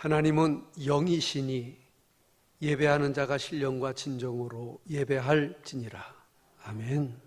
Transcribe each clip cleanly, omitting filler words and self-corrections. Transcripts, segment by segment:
하나님은 영이시니 예배하는 자가 신령과 진정으로 예배할지니라. 아멘.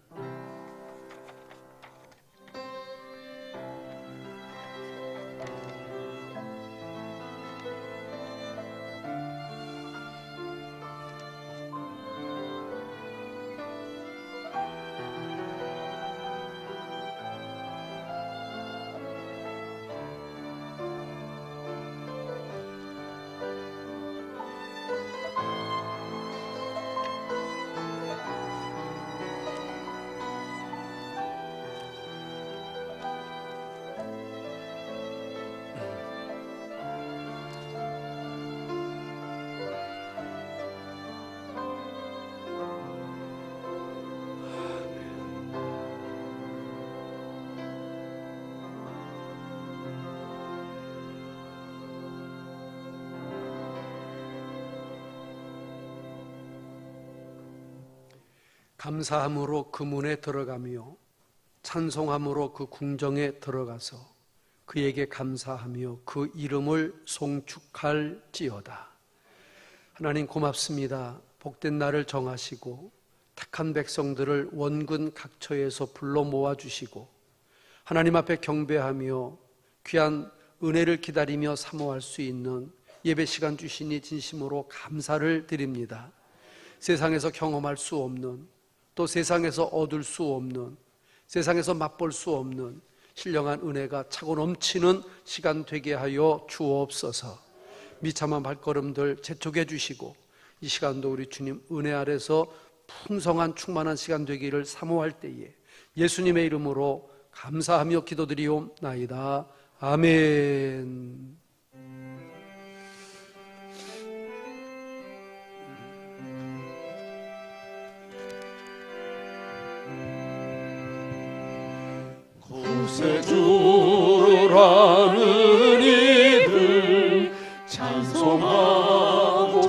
감사함으로 그 문에 들어가며 찬송함으로 그 궁정에 들어가서 그에게 감사하며 그 이름을 송축할지어다. 하나님 고맙습니다. 복된 날을 정하시고 택한 백성들을 원근 각처에서 불러 모아주시고 하나님 앞에 경배하며 귀한 은혜를 기다리며 사모할 수 있는 예배 시간 주시니 진심으로 감사를 드립니다. 세상에서 경험할 수 없는, 또 세상에서 얻을 수 없는, 세상에서 맛볼 수 없는 신령한 은혜가 차고 넘치는 시간 되게 하여 주옵소서. 미참한 발걸음들 재촉해 주시고 이 시간도 우리 주님 은혜 아래서 풍성한 충만한 시간 되기를 사모할 때에 예수님의 이름으로 감사하며 기도드리옵나이다. 아멘. 구세주를 아는 이들 찬송하고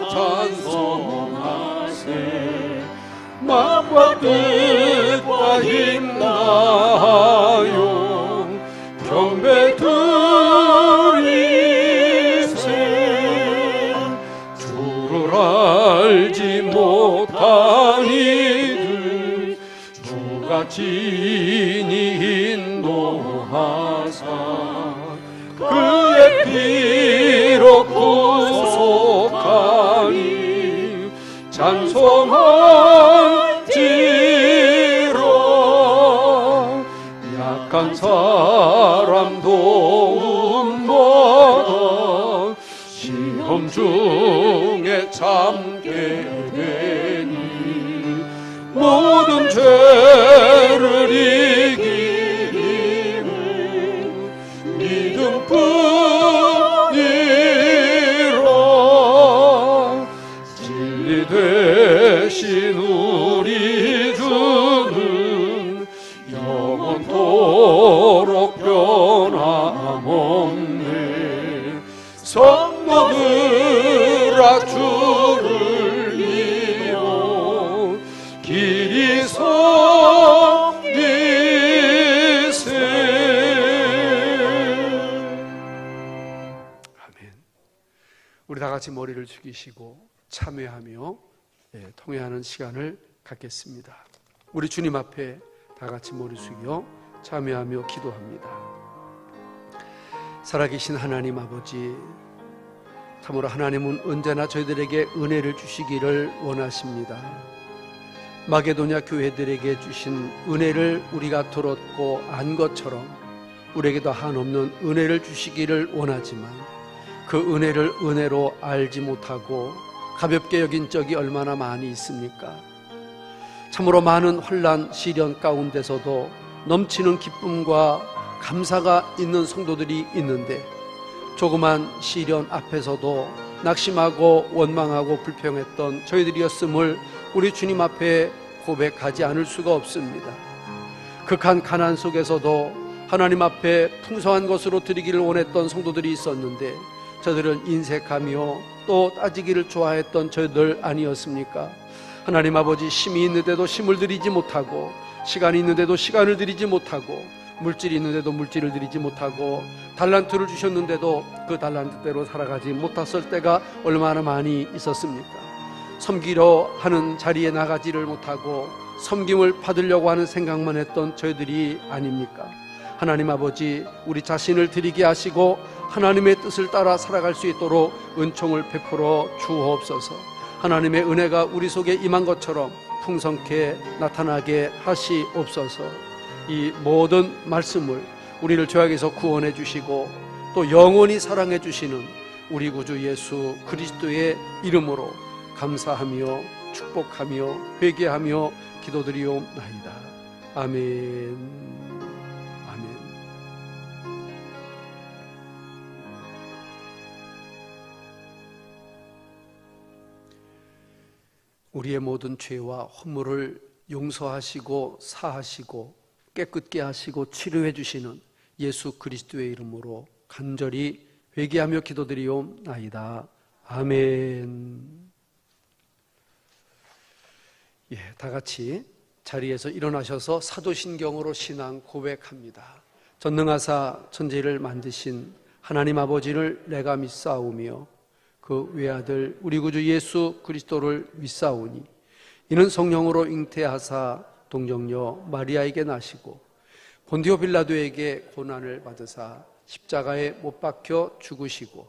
찬송하세. 마음과 뜻과 힘 다하여 경배 드리세. 주를 알지 못한 이들 주가 진히 인도하사 그의 피로 구속하니 찬송할지로. 약한 사람 도움받아 시험 중에 참게 되니 모든 죄를 이기는 믿음뿐이라. 진리 되신 우리 주는 영원토록 변함없네. 성도들아 주를 믿어 길이 섬기세. 아멘. 우리 다 같이 머리를 숙이시고 참회하며 통회하는 시간을 갖겠습니다. 우리 주님 앞에 다 같이 머리 숙여 참회하며 기도합니다. 살아계신 하나님 아버지, 참으로 하나님은 언제나 저희들에게 은혜를 주시기를 원하십니다. 마게도냐 교회들에게 주신 은혜를 우리가 들었고 안 것처럼 우리에게도 한없는 은혜를 주시기를 원하지만 그 은혜를 은혜로 알지 못하고 가볍게 여긴 적이 얼마나 많이 있습니까? 참으로 많은 혼란, 시련 가운데서도 넘치는 기쁨과 감사가 있는 성도들이 있는데 조그만 시련 앞에서도 낙심하고 원망하고 불평했던 저희들이었음을 우리 주님 앞에 고백하지 않을 수가 없습니다. 극한 가난 속에서도 하나님 앞에 풍성한 것으로 드리기를 원했던 성도들이 있었는데 저들은 인색하며 또 따지기를 좋아했던 저희들 아니었습니까? 하나님 아버지, 힘이 있는데도 힘을 드리지 못하고 시간이 있는데도 시간을 드리지 못하고 물질이 있는데도 물질을 드리지 못하고 달란트를 주셨는데도 그 달란트대로 살아가지 못했을 때가 얼마나 많이 있었습니까? 섬기려 하는 자리에 나가지를 못하고 섬김을 받으려고 하는 생각만 했던 저희들이 아닙니까? 하나님 아버지, 우리 자신을 드리게 하시고 하나님의 뜻을 따라 살아갈 수 있도록 은총을 베풀어 주옵소서. 하나님의 은혜가 우리 속에 임한 것처럼 풍성케 나타나게 하시옵소서. 이 모든 말씀을 우리를 죄악에서 구원해 주시고 또 영원히 사랑해 주시는 우리 구주 예수 그리스도의 이름으로 감사하며 축복하며 회개하며 기도드리옵나이다. 아멘. 우리의 모든 죄와 허물을 용서하시고 사하시고 깨끗게 하시고 치료해 주시는 예수 그리스도의 이름으로 간절히 회개하며 기도드리옵나이다. 아멘. 다 같이 자리에서 일어나셔서 사도신경으로 신앙 고백합니다. 전능하사 천지를 만드신 하나님 아버지를 내가 믿사오며 그 외아들 우리 구주 예수 그리스도를 믿사오니 이는 성령으로 잉태하사 동정녀 마리아에게 나시고 본디오 빌라도에게 고난을 받으사 십자가에 못 박혀 죽으시고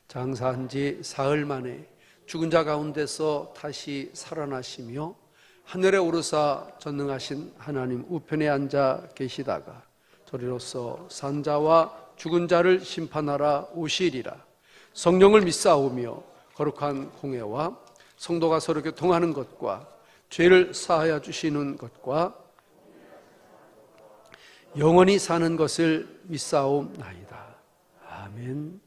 장사한 지 사흘 만에 죽은 자 가운데서 다시 살아나시며 하늘에 오르사 전능하신 하나님 우편에 앉아 계시다가 저리로서 산 자와 죽은 자를 심판하러 오시리라. 성령을 믿사오며 거룩한 공회와 성도가 서로 교통하는 것과 죄를 사하여 주시는 것과 영원히 사는 것을 믿사옵나이다. 아멘.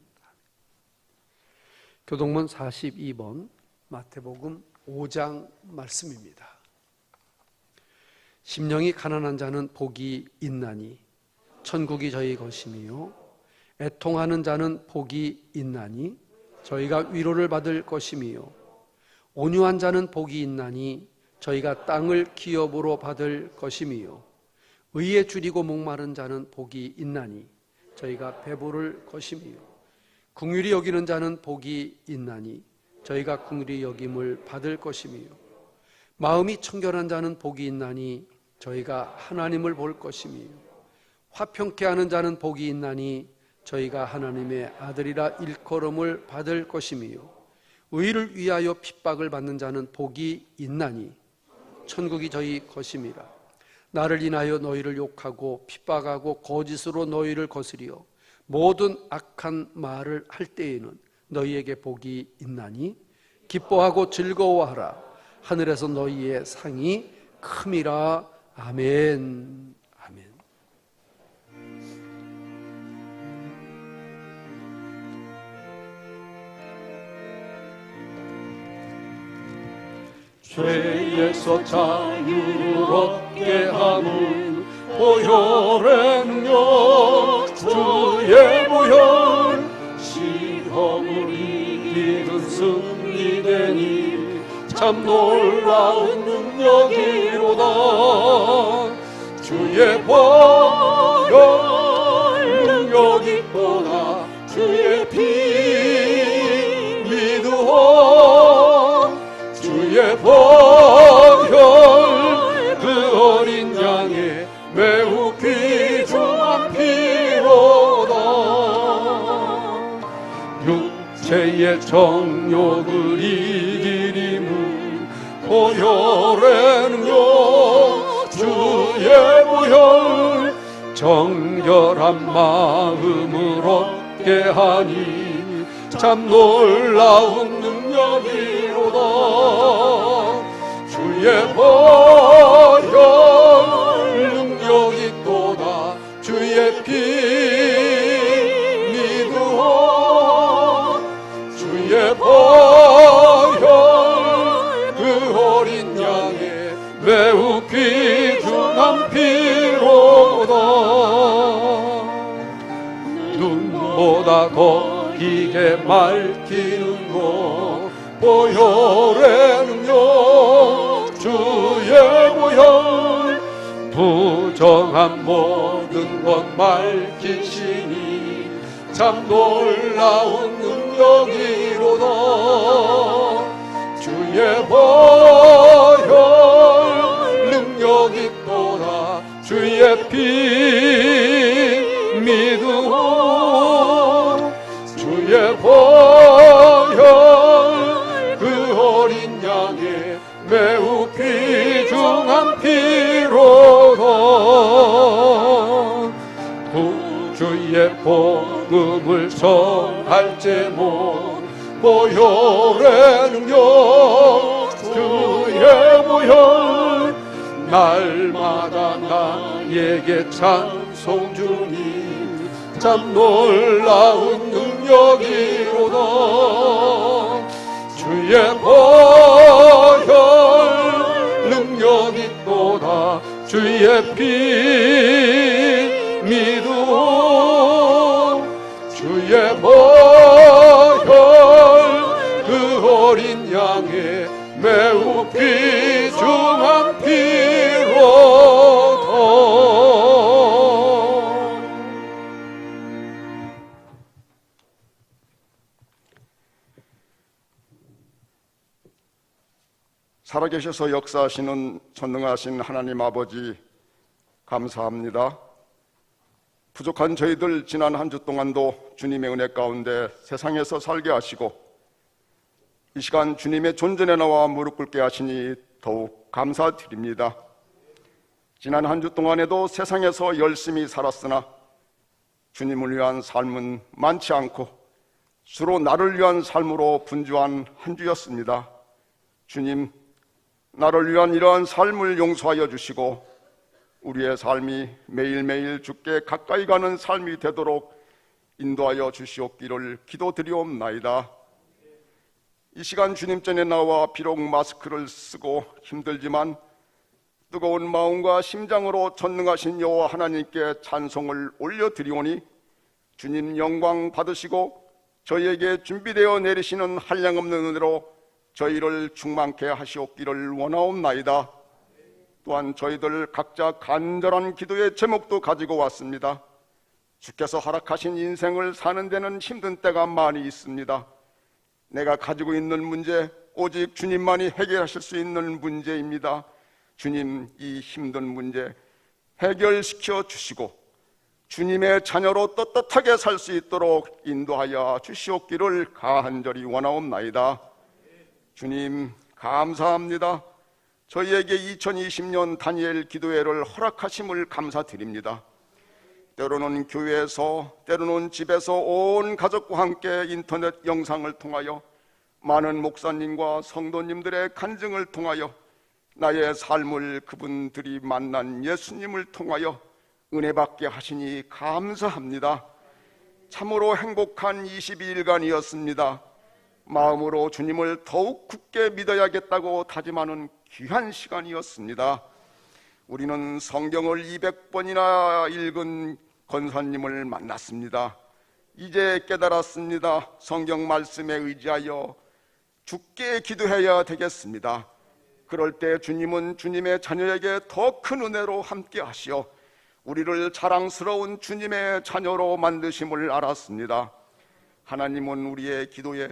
교동문 42번 마태복음 5장 말씀입니다. 심령이 가난한 자는 복이 있나니 천국이 저희 것이며 애통하는 자는 복이 있나니 저희가 위로를 받을 것이며 온유한 자는 복이 있나니 저희가 땅을 기업으로 받을 것이며 의에 줄이고 목마른 자는 복이 있나니 저희가 배부를 것이며 긍휼히 여기는 자는 복이 있나니 저희가 긍휼히 여김을 받을 것이며 마음이 청결한 자는 복이 있나니 저희가 하나님을 볼 것이며 화평케 하는 자는 복이 있나니 저희가 하나님의 아들이라 일컬음을 받을 것이며 의를 위하여 핍박을 받는 자는 복이 있나니 천국이 저희 것임이라. 나를 인하여 너희를 욕하고 핍박하고 거짓으로 너희를 거스리어 모든 악한 말을 할 때에는 너희에게 복이 있나니 기뻐하고 즐거워하라. 하늘에서 너희의 상이 큼이라. 아멘. 아멘. 죄에서 자유를 얻게 하는 보혈의 능력 주의 보혈 시험을 이기는 승리되니 참 놀라운 능력이로다. 주의 보혈 능력이 보다 주의 피 믿으오. 주의 보혈 그 어린 양의 매우 귀중한 피로다. 육체의 정욕을 이기림은 보혈의 능력 주의 보혈 정결한 마음을 얻게 하니 참 놀라운 능력이로다. 주의 보혈 능력이 또다 주의 피 믿으오. 주의 보혈 그 어린 양의 매우 귀중한 피로다. 눈보다 더 이게 맑히는 것 보혈의 능력 주의 보혈 부정한 모든 것 밝히시니 참 놀라운 능력이로다. 주의 보혈 능력이 있도다. 주의 피 믿으오. 주의 보혈 그 어린 양의 매우 귀중한 피로다. 구주의 복음을 전할 제목 보혈의 능력. 주의 보혈 날마다 나에게 찬송 주니 참 놀라운 능력이로다. 주의 보혈 능력이 있도다. 주의 피 믿으오. 주의 보혈 그 어린 양의 매우 귀중한 피로다. 살아계셔서 역사하시는 전능하신 하나님 아버지, 감사합니다. 부족한 저희들 지난 한 주 동안도 주님의 은혜 가운데 세상에서 살게 하시고 이 시간 주님의 존전에 나와 무릎 꿇게 하시니 더욱 감사드립니다. 지난 한 주 동안에도 세상에서 열심히 살았으나 주님을 위한 삶은 많지 않고 주로 나를 위한 삶으로 분주한 한 주였습니다. 주님, 나를 위한 이러한 삶을 용서하여 주시고 우리의 삶이 매일매일 주께 가까이 가는 삶이 되도록 인도하여 주시옵기를 기도드리옵나이다. 이 시간 주님 전에 나와 비록 마스크를 쓰고 힘들지만 뜨거운 마음과 심장으로 전능하신 여호와 하나님께 찬송을 올려드리오니 주님 영광 받으시고 저희에게 준비되어 내리시는 한량없는 은혜로 저희를 충만케 하시옵기를 원하옵나이다. 또한 저희들 각자 간절한 기도의 제목도 가지고 왔습니다. 주께서 허락하신 인생을 사는 데는 힘든 때가 많이 있습니다. 내가 가지고 있는 문제, 오직 주님만이 해결하실 수 있는 문제입니다. 주님, 이 힘든 문제 해결시켜 주시고 주님의 자녀로 떳떳하게 살 수 있도록 인도하여 주시옵기를 간절히 원하옵나이다. 주님, 감사합니다. 저희에게 2020년 다니엘 기도회를 허락하심을 감사드립니다. 때로는 교회에서, 때로는 집에서 온 가족과 함께 인터넷 영상을 통하여 많은 목사님과 성도님들의 간증을 통하여 나의 삶을 그분들이 만난 예수님을 통하여 은혜 받게 하시니 감사합니다. 참으로 행복한 22일간이었습니다. 마음으로 주님을 더욱 굳게 믿어야겠다고 다짐하는 귀한 시간이었습니다. 우리는 성경을 200번이나 읽은 권사님을 만났습니다. 이제 깨달았습니다. 성경 말씀에 의지하여 주께 기도해야 되겠습니다. 그럴 때 주님은 주님의 자녀에게 더 큰 은혜로 함께 하시어 우리를 자랑스러운 주님의 자녀로 만드심을 알았습니다. 하나님은 우리의 기도에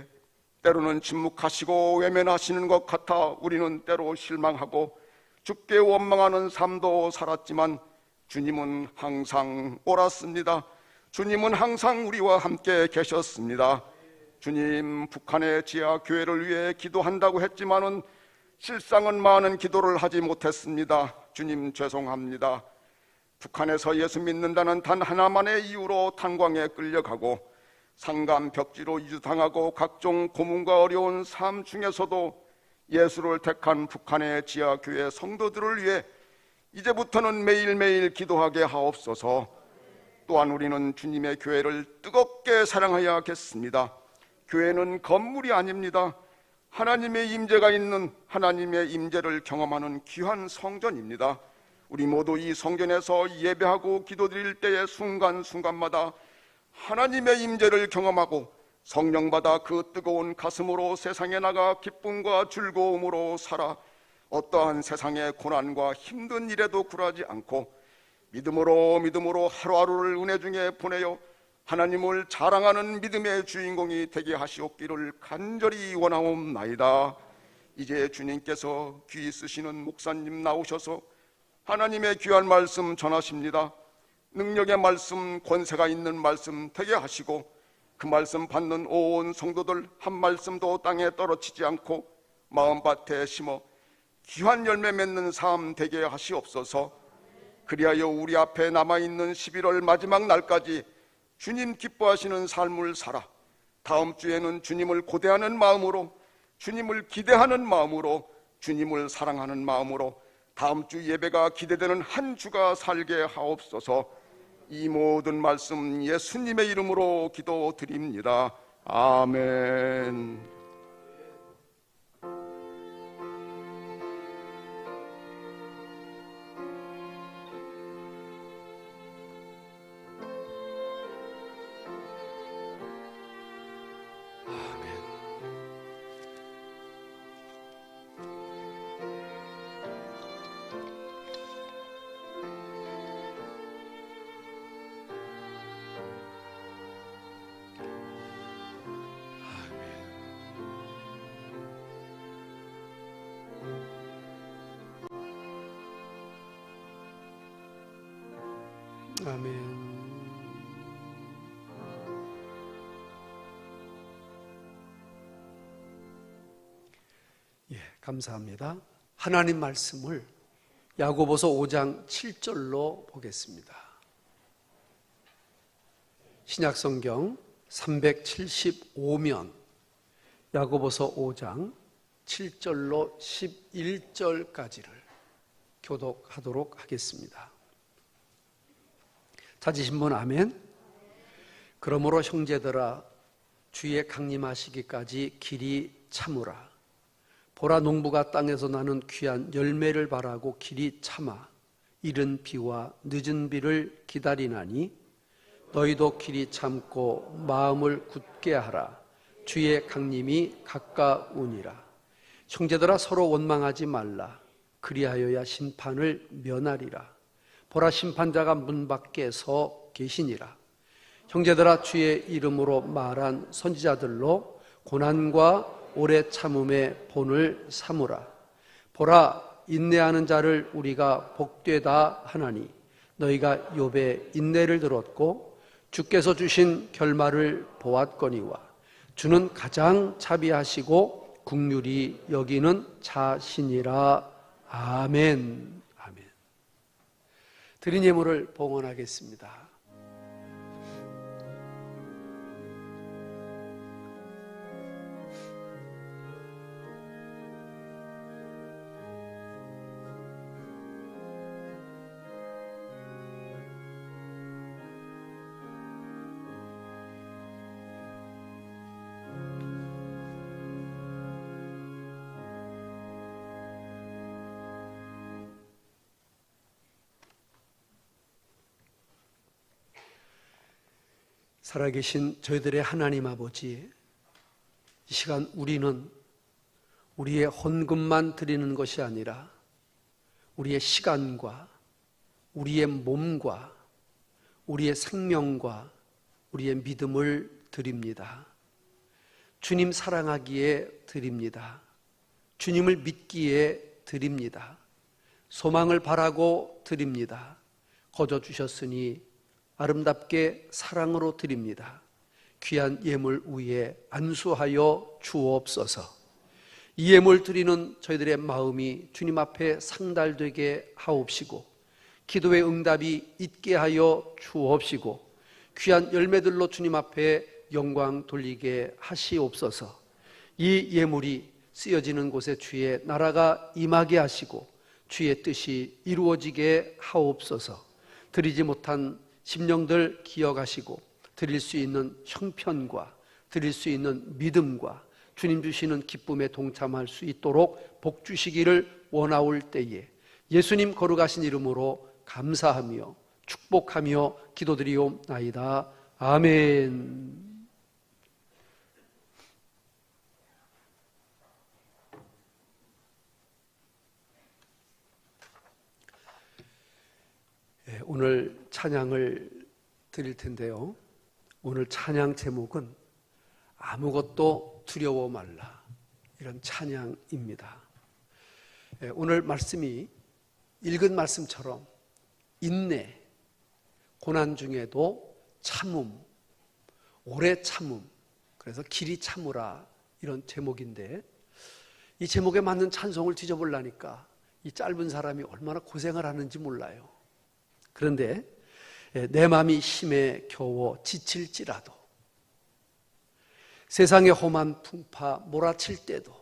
때로는 침묵하시고 외면하시는 것 같아 우리는 때로 실망하고 주께 원망하는 삶도 살았지만 주님은 항상 옳았습니다. 주님은 항상 우리와 함께 계셨습니다. 주님, 북한의 지하교회를 위해 기도한다고 했지만은 실상은 많은 기도를 하지 못했습니다. 주님, 죄송합니다. 북한에서 예수 믿는다는 단 하나만의 이유로 탄광에 끌려가고 상감 벽지로 이주당하고 각종 고문과 어려운 삶 중에서도 예수를 택한 북한의 지하교회 성도들을 위해 이제부터는 매일매일 기도하게 하옵소서. 또한 우리는 주님의 교회를 뜨겁게 사랑해야겠습니다. 교회는 건물이 아닙니다. 하나님의 임재가 있는, 하나님의 임재를 경험하는 귀한 성전입니다. 우리 모두 이 성전에서 예배하고 기도드릴 때의 순간순간마다 하나님의 임재를 경험하고 성령받아 그 뜨거운 가슴으로 세상에 나가 기쁨과 즐거움으로 살아 어떠한 세상의 고난과 힘든 일에도 굴하지 않고 믿음으로 하루하루를 은혜 중에 보내어 하나님을 자랑하는 믿음의 주인공이 되게 하시옵기를 간절히 원하옵나이다. 이제 주님께서 귀 쓰시는 목사님 나오셔서 하나님의 귀한 말씀 전하십니다. 능력의 말씀, 권세가 있는 말씀 되게 하시고 그 말씀 받는 온 성도들 한 말씀도 땅에 떨어지지 않고 마음밭에 심어 귀한 열매 맺는 삶 되게 하시옵소서. 그리하여 우리 앞에 남아있는 11월 마지막 날까지 주님 기뻐하시는 삶을 살아 다음 주에는 주님을 고대하는 마음으로, 주님을 기대하는 마음으로, 주님을 사랑하는 마음으로 다음 주 예배가 기대되는 한 주가 살게 하옵소서. 이 모든 말씀 예수님의 이름으로 기도드립니다. 아멘. 아멘. 예, 감사합니다. 하나님 말씀을 야고보서 5장 7절로 보겠습니다. 신약성경 375면 야고보서 5장 7절로 11절까지를 교독하도록 하겠습니다. 찾으신 분 아멘. 그러므로 형제들아 주의 강림하시기까지 길이 참으라. 보라, 농부가 땅에서 나는 귀한 열매를 바라고 길이 참아 이른 비와 늦은 비를 기다리나니 너희도 길이 참고 마음을 굳게 하라. 주의 강림이 가까우니라. 형제들아 서로 원망하지 말라. 그리하여야 심판을 면하리라. 보라, 심판자가 문 밖에 서 계시니라. 형제들아 주의 이름으로 말한 선지자들로 고난과 오래 참음의 본을 삼으라. 보라, 인내하는 자를 우리가 복되다 하나니 너희가 욥의 인내를 들었고 주께서 주신 결말을 보았거니와 주는 가장 자비하시고 긍휼히 여기는 자신이라. 아멘. 드린 예물을 봉헌하겠습니다. 살아계신 저희들의 하나님 아버지, 이 시간 우리는 우리의 헌금만 드리는 것이 아니라 우리의 시간과 우리의 몸과 우리의 생명과 우리의 믿음을 드립니다. 주님 사랑하기에 드립니다. 주님을 믿기에 드립니다. 소망을 바라고 드립니다. 거저 주셨으니 아름답게 사랑으로 드립니다. 귀한 예물 위에 안수하여 주옵소서. 이 예물 드리는 저희들의 마음이 주님 앞에 상달되게 하옵시고 기도의 응답이 있게 하여 주옵시고 귀한 열매들로 주님 앞에 영광 돌리게 하시옵소서. 이 예물이 쓰여지는 곳에 주의 나라가 임하게 하시고 주의 뜻이 이루어지게 하옵소서. 드리지 못한 심령들 기억하시고 드릴 수 있는 형편과 드릴 수 있는 믿음과 주님 주시는 기쁨에 동참할 수 있도록 복 주시기를 원하올 때에 예수님 거룩하신 이름으로 감사하며 축복하며 기도드리옵나이다. 아멘. 오늘 찬양을 드릴 텐데요. 오늘 찬양 제목은 아무것도 두려워 말라, 이런 찬양입니다. 오늘 말씀이 읽은 말씀처럼 인내, 고난 중에도 참음, 오래 참음, 그래서 길이 참으라, 이런 제목인데, 이 제목에 맞는 찬송을 뒤져보려니까 이 짧은 사람이 얼마나 고생을 하는지 몰라요. 그런데 내 마음이 힘에 겨워 지칠지라도, 세상의 험한 풍파 몰아칠 때도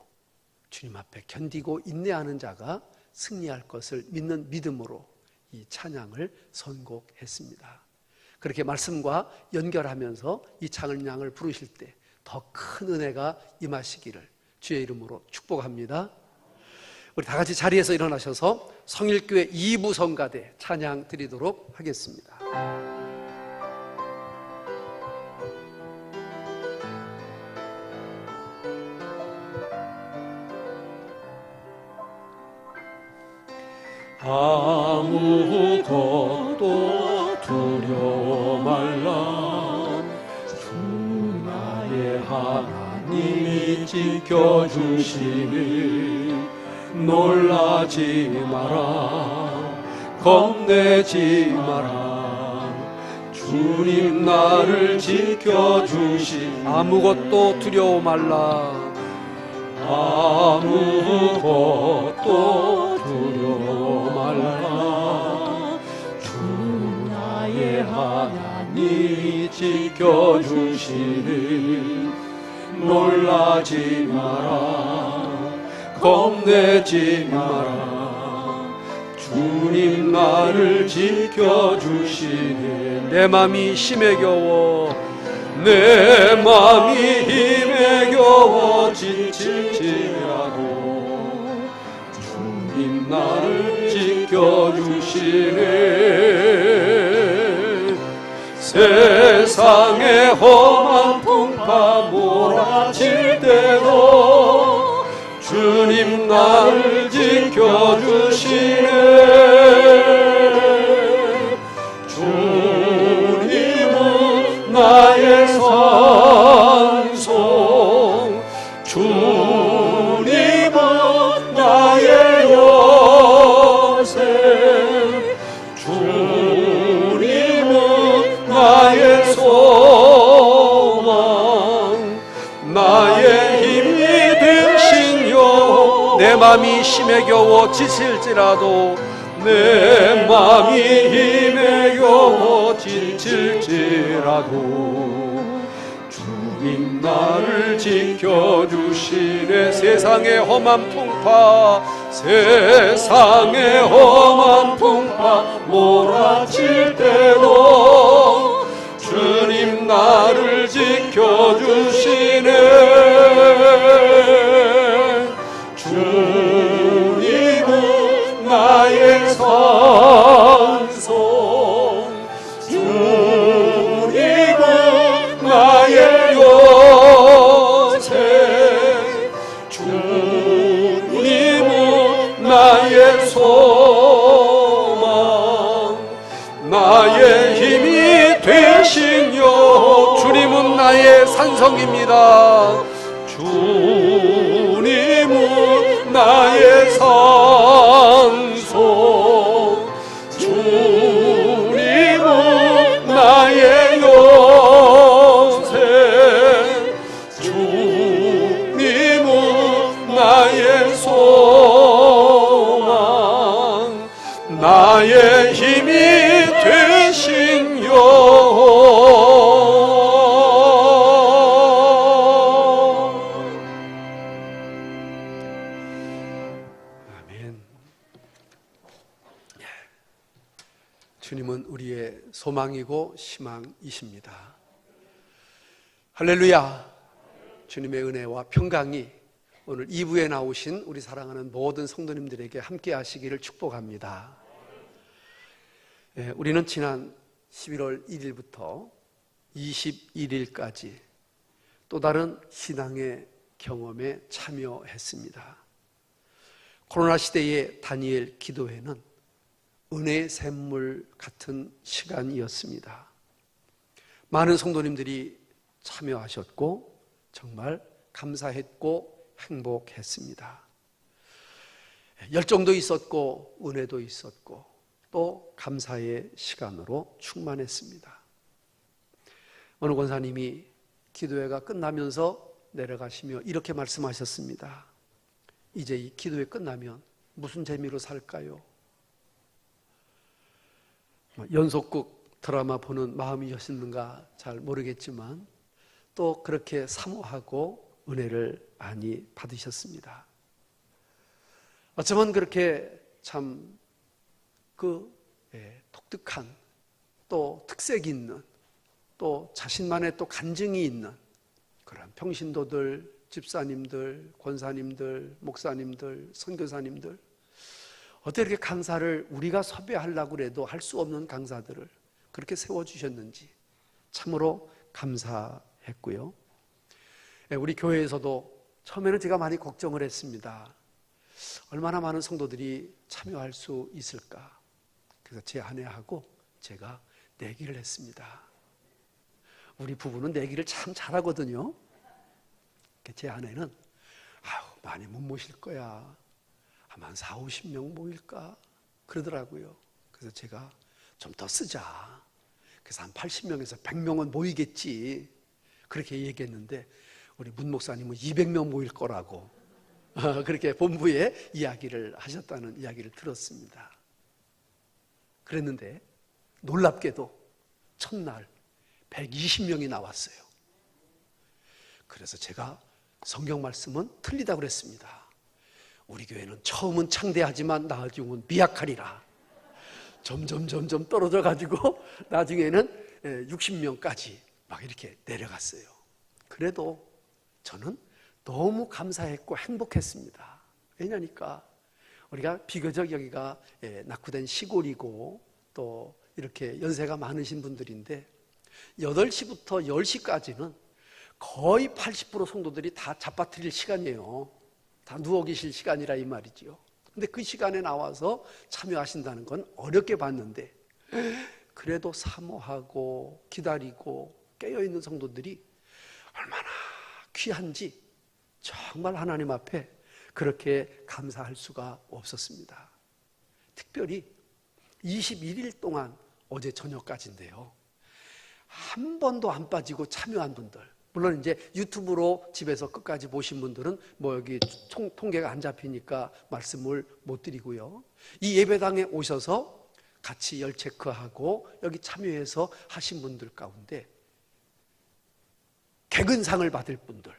주님 앞에 견디고 인내하는 자가 승리할 것을 믿는 믿음으로 이 찬양을 선곡했습니다. 그렇게 말씀과 연결하면서 이 찬양을 부르실 때 더 큰 은혜가 임하시기를 주의 이름으로 축복합니다. 우리 다 같이 자리에서 일어나셔서 성일교회 2부 성가대 찬양 드리도록 하겠습니다. 아무것도 두려워 말라, 주 나의 하나님이 지켜주시니 놀라지 마라, 겁내지 마라. 주님 나를 지켜주시니 아무것도 두려워 말라, 아무것도 두려워 말라. 주 나의 하나님이 지켜주시니 놀라지 마라, 겁내지 마라. 주님 나를 지켜주시니 내 맘이 힘에 겨워, 내 맘이 힘에 겨워 지칠지라도 주님 나를 지켜주시네. 세상의 험한 풍파 몰아칠 때도 주님 나를 지켜주시네. 주님은 나의 산성, 주님은 나의 요새, 주님은 나의 소망, 나의 힘이 되신 여호와. 내 맘이 힘에 겨워 지칠지라도, 내 맘이 힘에 겨워 지칠지라도 주님 나를 지켜주시네. 세상의 험한 풍파, 세상의 험한 풍파 몰아칠 때도 주님 나를 지켜주시네. 주님은 나의 산성, 주님은 나의 요새, 주님은 나의 소망, 나의 힘이 되신 여호와. 주님은 나의 산성입니다. 주님은 나의 산성, 주님은 나의 요새, 주님은 나의 소망, 나의 힘이 되신 여호와. 주님은 우리의 소망이고 희망이십니다. 할렐루야. 주님의 은혜와 평강이 오늘 2부에 나오신 우리 사랑하는 모든 성도님들에게 함께 하시기를 축복합니다. 우리는 지난 11월 1일부터 21일까지 또 다른 신앙의 경험에 참여했습니다. 코로나 시대의 다니엘 기도회는 은혜의 샘물 같은 시간이었습니다. 많은 성도님들이 참여하셨고 정말 감사했고 행복했습니다. 열정도 있었고 은혜도 있었고 또 감사의 시간으로 충만했습니다. 어느 권사님이 기도회가 끝나면서 내려가시며 이렇게 말씀하셨습니다. 이제 이 기도회 끝나면 무슨 재미로 살까요? 연속극 드라마 보는 마음이셨는가 잘 모르겠지만 또 그렇게 사모하고 은혜를 많이 받으셨습니다. 어쩌면 그렇게 참 독특한 또 특색 있는 또 자신만의 또 간증이 있는 그런 평신도들, 집사님들, 권사님들, 목사님들, 선교사님들 어떻게 이렇게 강사를 우리가 섭외하려고 해도 할 수 없는 강사들을 그렇게 세워주셨는지 참으로 감사했고요. 우리 교회에서도 처음에는 제가 많이 걱정을 했습니다. 얼마나 많은 성도들이 참여할 수 있을까? 그래서 제 아내하고 제가 내기를 했습니다. 우리 부부는 내기를 참 잘하거든요. 제 아내는 많이 못 모실 거야. 아마 한 40-50명 모일까? 그러더라고요. 그래서 제가 좀 더 쓰자. 그래서 한 80명에서 100명은 모이겠지. 그렇게 얘기했는데 우리 문 목사님은 200명 모일 거라고 그렇게 본부에 이야기를 하셨다는 이야기를 들었습니다. 그랬는데 놀랍게도 첫날 120명이 나왔어요. 그래서 제가 성경 말씀은 틀리다고 그랬습니다. 우리 교회는 처음은 창대하지만 나중은 미약하리라. 점점 떨어져 가지고 나중에는 60명까지 막 이렇게 내려갔어요. 그래도 저는 너무 감사했고 행복했습니다. 왜냐니까 우리가 비교적 여기가 낙후된 시골이고 또 이렇게 연세가 많으신 분들인데 8시부터 10시까지는 거의 80% 성도들이 다 잡아뜨릴 시간이에요. 다 누워 계실 시간이라 이 말이지요. 근데 그 시간에 나와서 참여하신다는 건 어렵게 봤는데 그래도 사모하고 기다리고 깨어있는 성도들이 얼마나 귀한지 정말 하나님 앞에 그렇게 감사할 수가 없었습니다. 특별히 21일 동안 어제 저녁까지인데요. 한 번도 안 빠지고 참여한 분들, 물론 이제 유튜브로 집에서 끝까지 보신 분들은 뭐 여기 통계가 안 잡히니까 말씀을 못 드리고요. 이 예배당에 오셔서 같이 열 체크하고 여기 참여해서 하신 분들 가운데 개근상을 받을 분들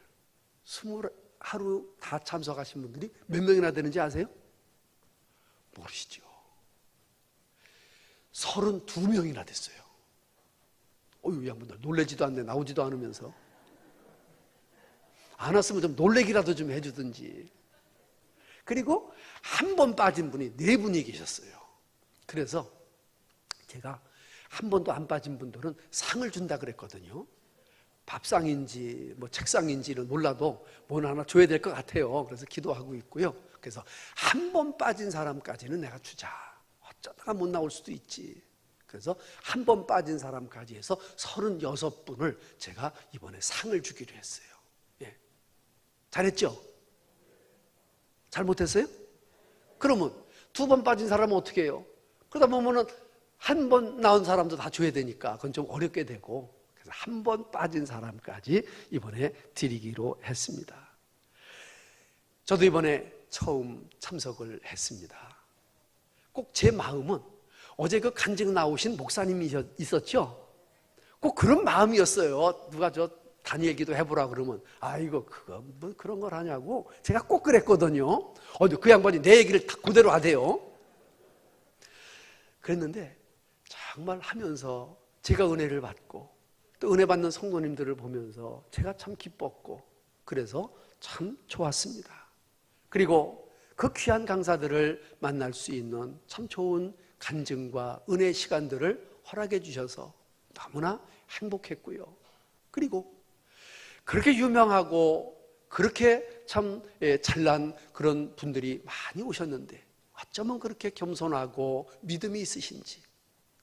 20하루 다 참석하신 분들이 몇 명이나 되는지 아세요? 모르시죠. 32명이나 됐어요. 이 양반들 놀래지도 않네. 나오지도 않으면서. 안 왔으면 좀 놀래기라도 좀 해주든지. 그리고 한 번 빠진 분이 4분이 계셨어요. 그래서 제가 한 번도 안 빠진 분들은 상을 준다 그랬거든요. 밥상인지 뭐 책상인지는 몰라도 뭐 하나 줘야 될 것 같아요. 그래서 기도하고 있고요. 그래서 한 번 빠진 사람까지는 내가 주자. 어쩌다가 못 나올 수도 있지. 그래서 한 번 빠진 사람까지 해서 36분을 제가 이번에 상을 주기로 했어요. 예. 잘했죠? 잘못했어요? 그러면 2번 빠진 사람은 어떻게 해요? 그러다 보면은 한 번 나온 사람도 다 줘야 되니까 그건 좀 어렵게 되고, 그래서 한 번 빠진 사람까지 이번에 드리기로 했습니다. 저도 이번에 처음 참석을 했습니다. 꼭 제 마음은 어제 그 간증 나오신 목사님이 있었죠? 꼭 그런 마음이었어요. 누가 저 다니엘 기도 해보라 그러면 아이고 그거 뭐 그런 걸 하냐고 제가 꼭 그랬거든요. 그 양반이 내 얘기를 다 그대로 하대요. 그랬는데 정말 하면서 제가 은혜를 받고 또 은혜 받는 성도님들을 보면서 제가 참 기뻤고 그래서 참 좋았습니다. 그리고 그 귀한 강사들을 만날 수 있는 참 좋은 간증과 은혜 시간들을 허락해 주셔서 너무나 행복했고요. 그리고 그렇게 유명하고 그렇게 참 잘난 그런 분들이 많이 오셨는데 어쩌면 그렇게 겸손하고 믿음이 있으신지,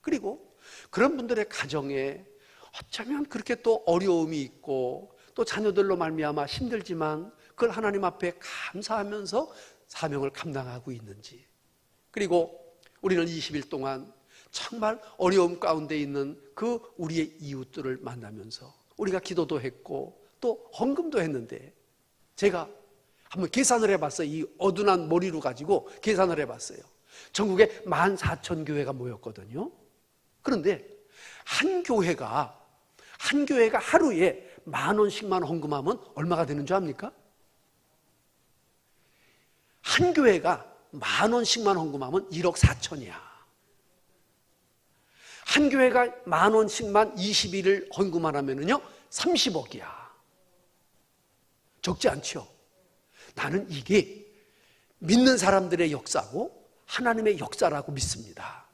그리고 그런 분들의 가정에 어쩌면 그렇게 또 어려움이 있고 또 자녀들로 말미암아 힘들지만 그걸 하나님 앞에 감사하면서 사명을 감당하고 있는지, 그리고 우리는 20일 동안 정말 어려움 가운데 있는 그 우리의 이웃들을 만나면서 우리가 기도도 했고 또 헌금도 했는데, 제가 한번 계산을 해봤어요. 이 어둔한 머리로 가지고 계산을 해봤어요. 전국에 14,000교회가 모였거든요. 그런데 한 교회가 하루에 10,000원씩만 헌금하면 얼마가 되는 줄 압니까? 한 교회가 10,000원씩만 헌금하면 1억 4천이야. 한 교회가 10,000원씩만 20일을 헌금만 하면은요 30억이야. 적지 않죠? 나는 이게 믿는 사람들의 역사고 하나님의 역사라고 믿습니다.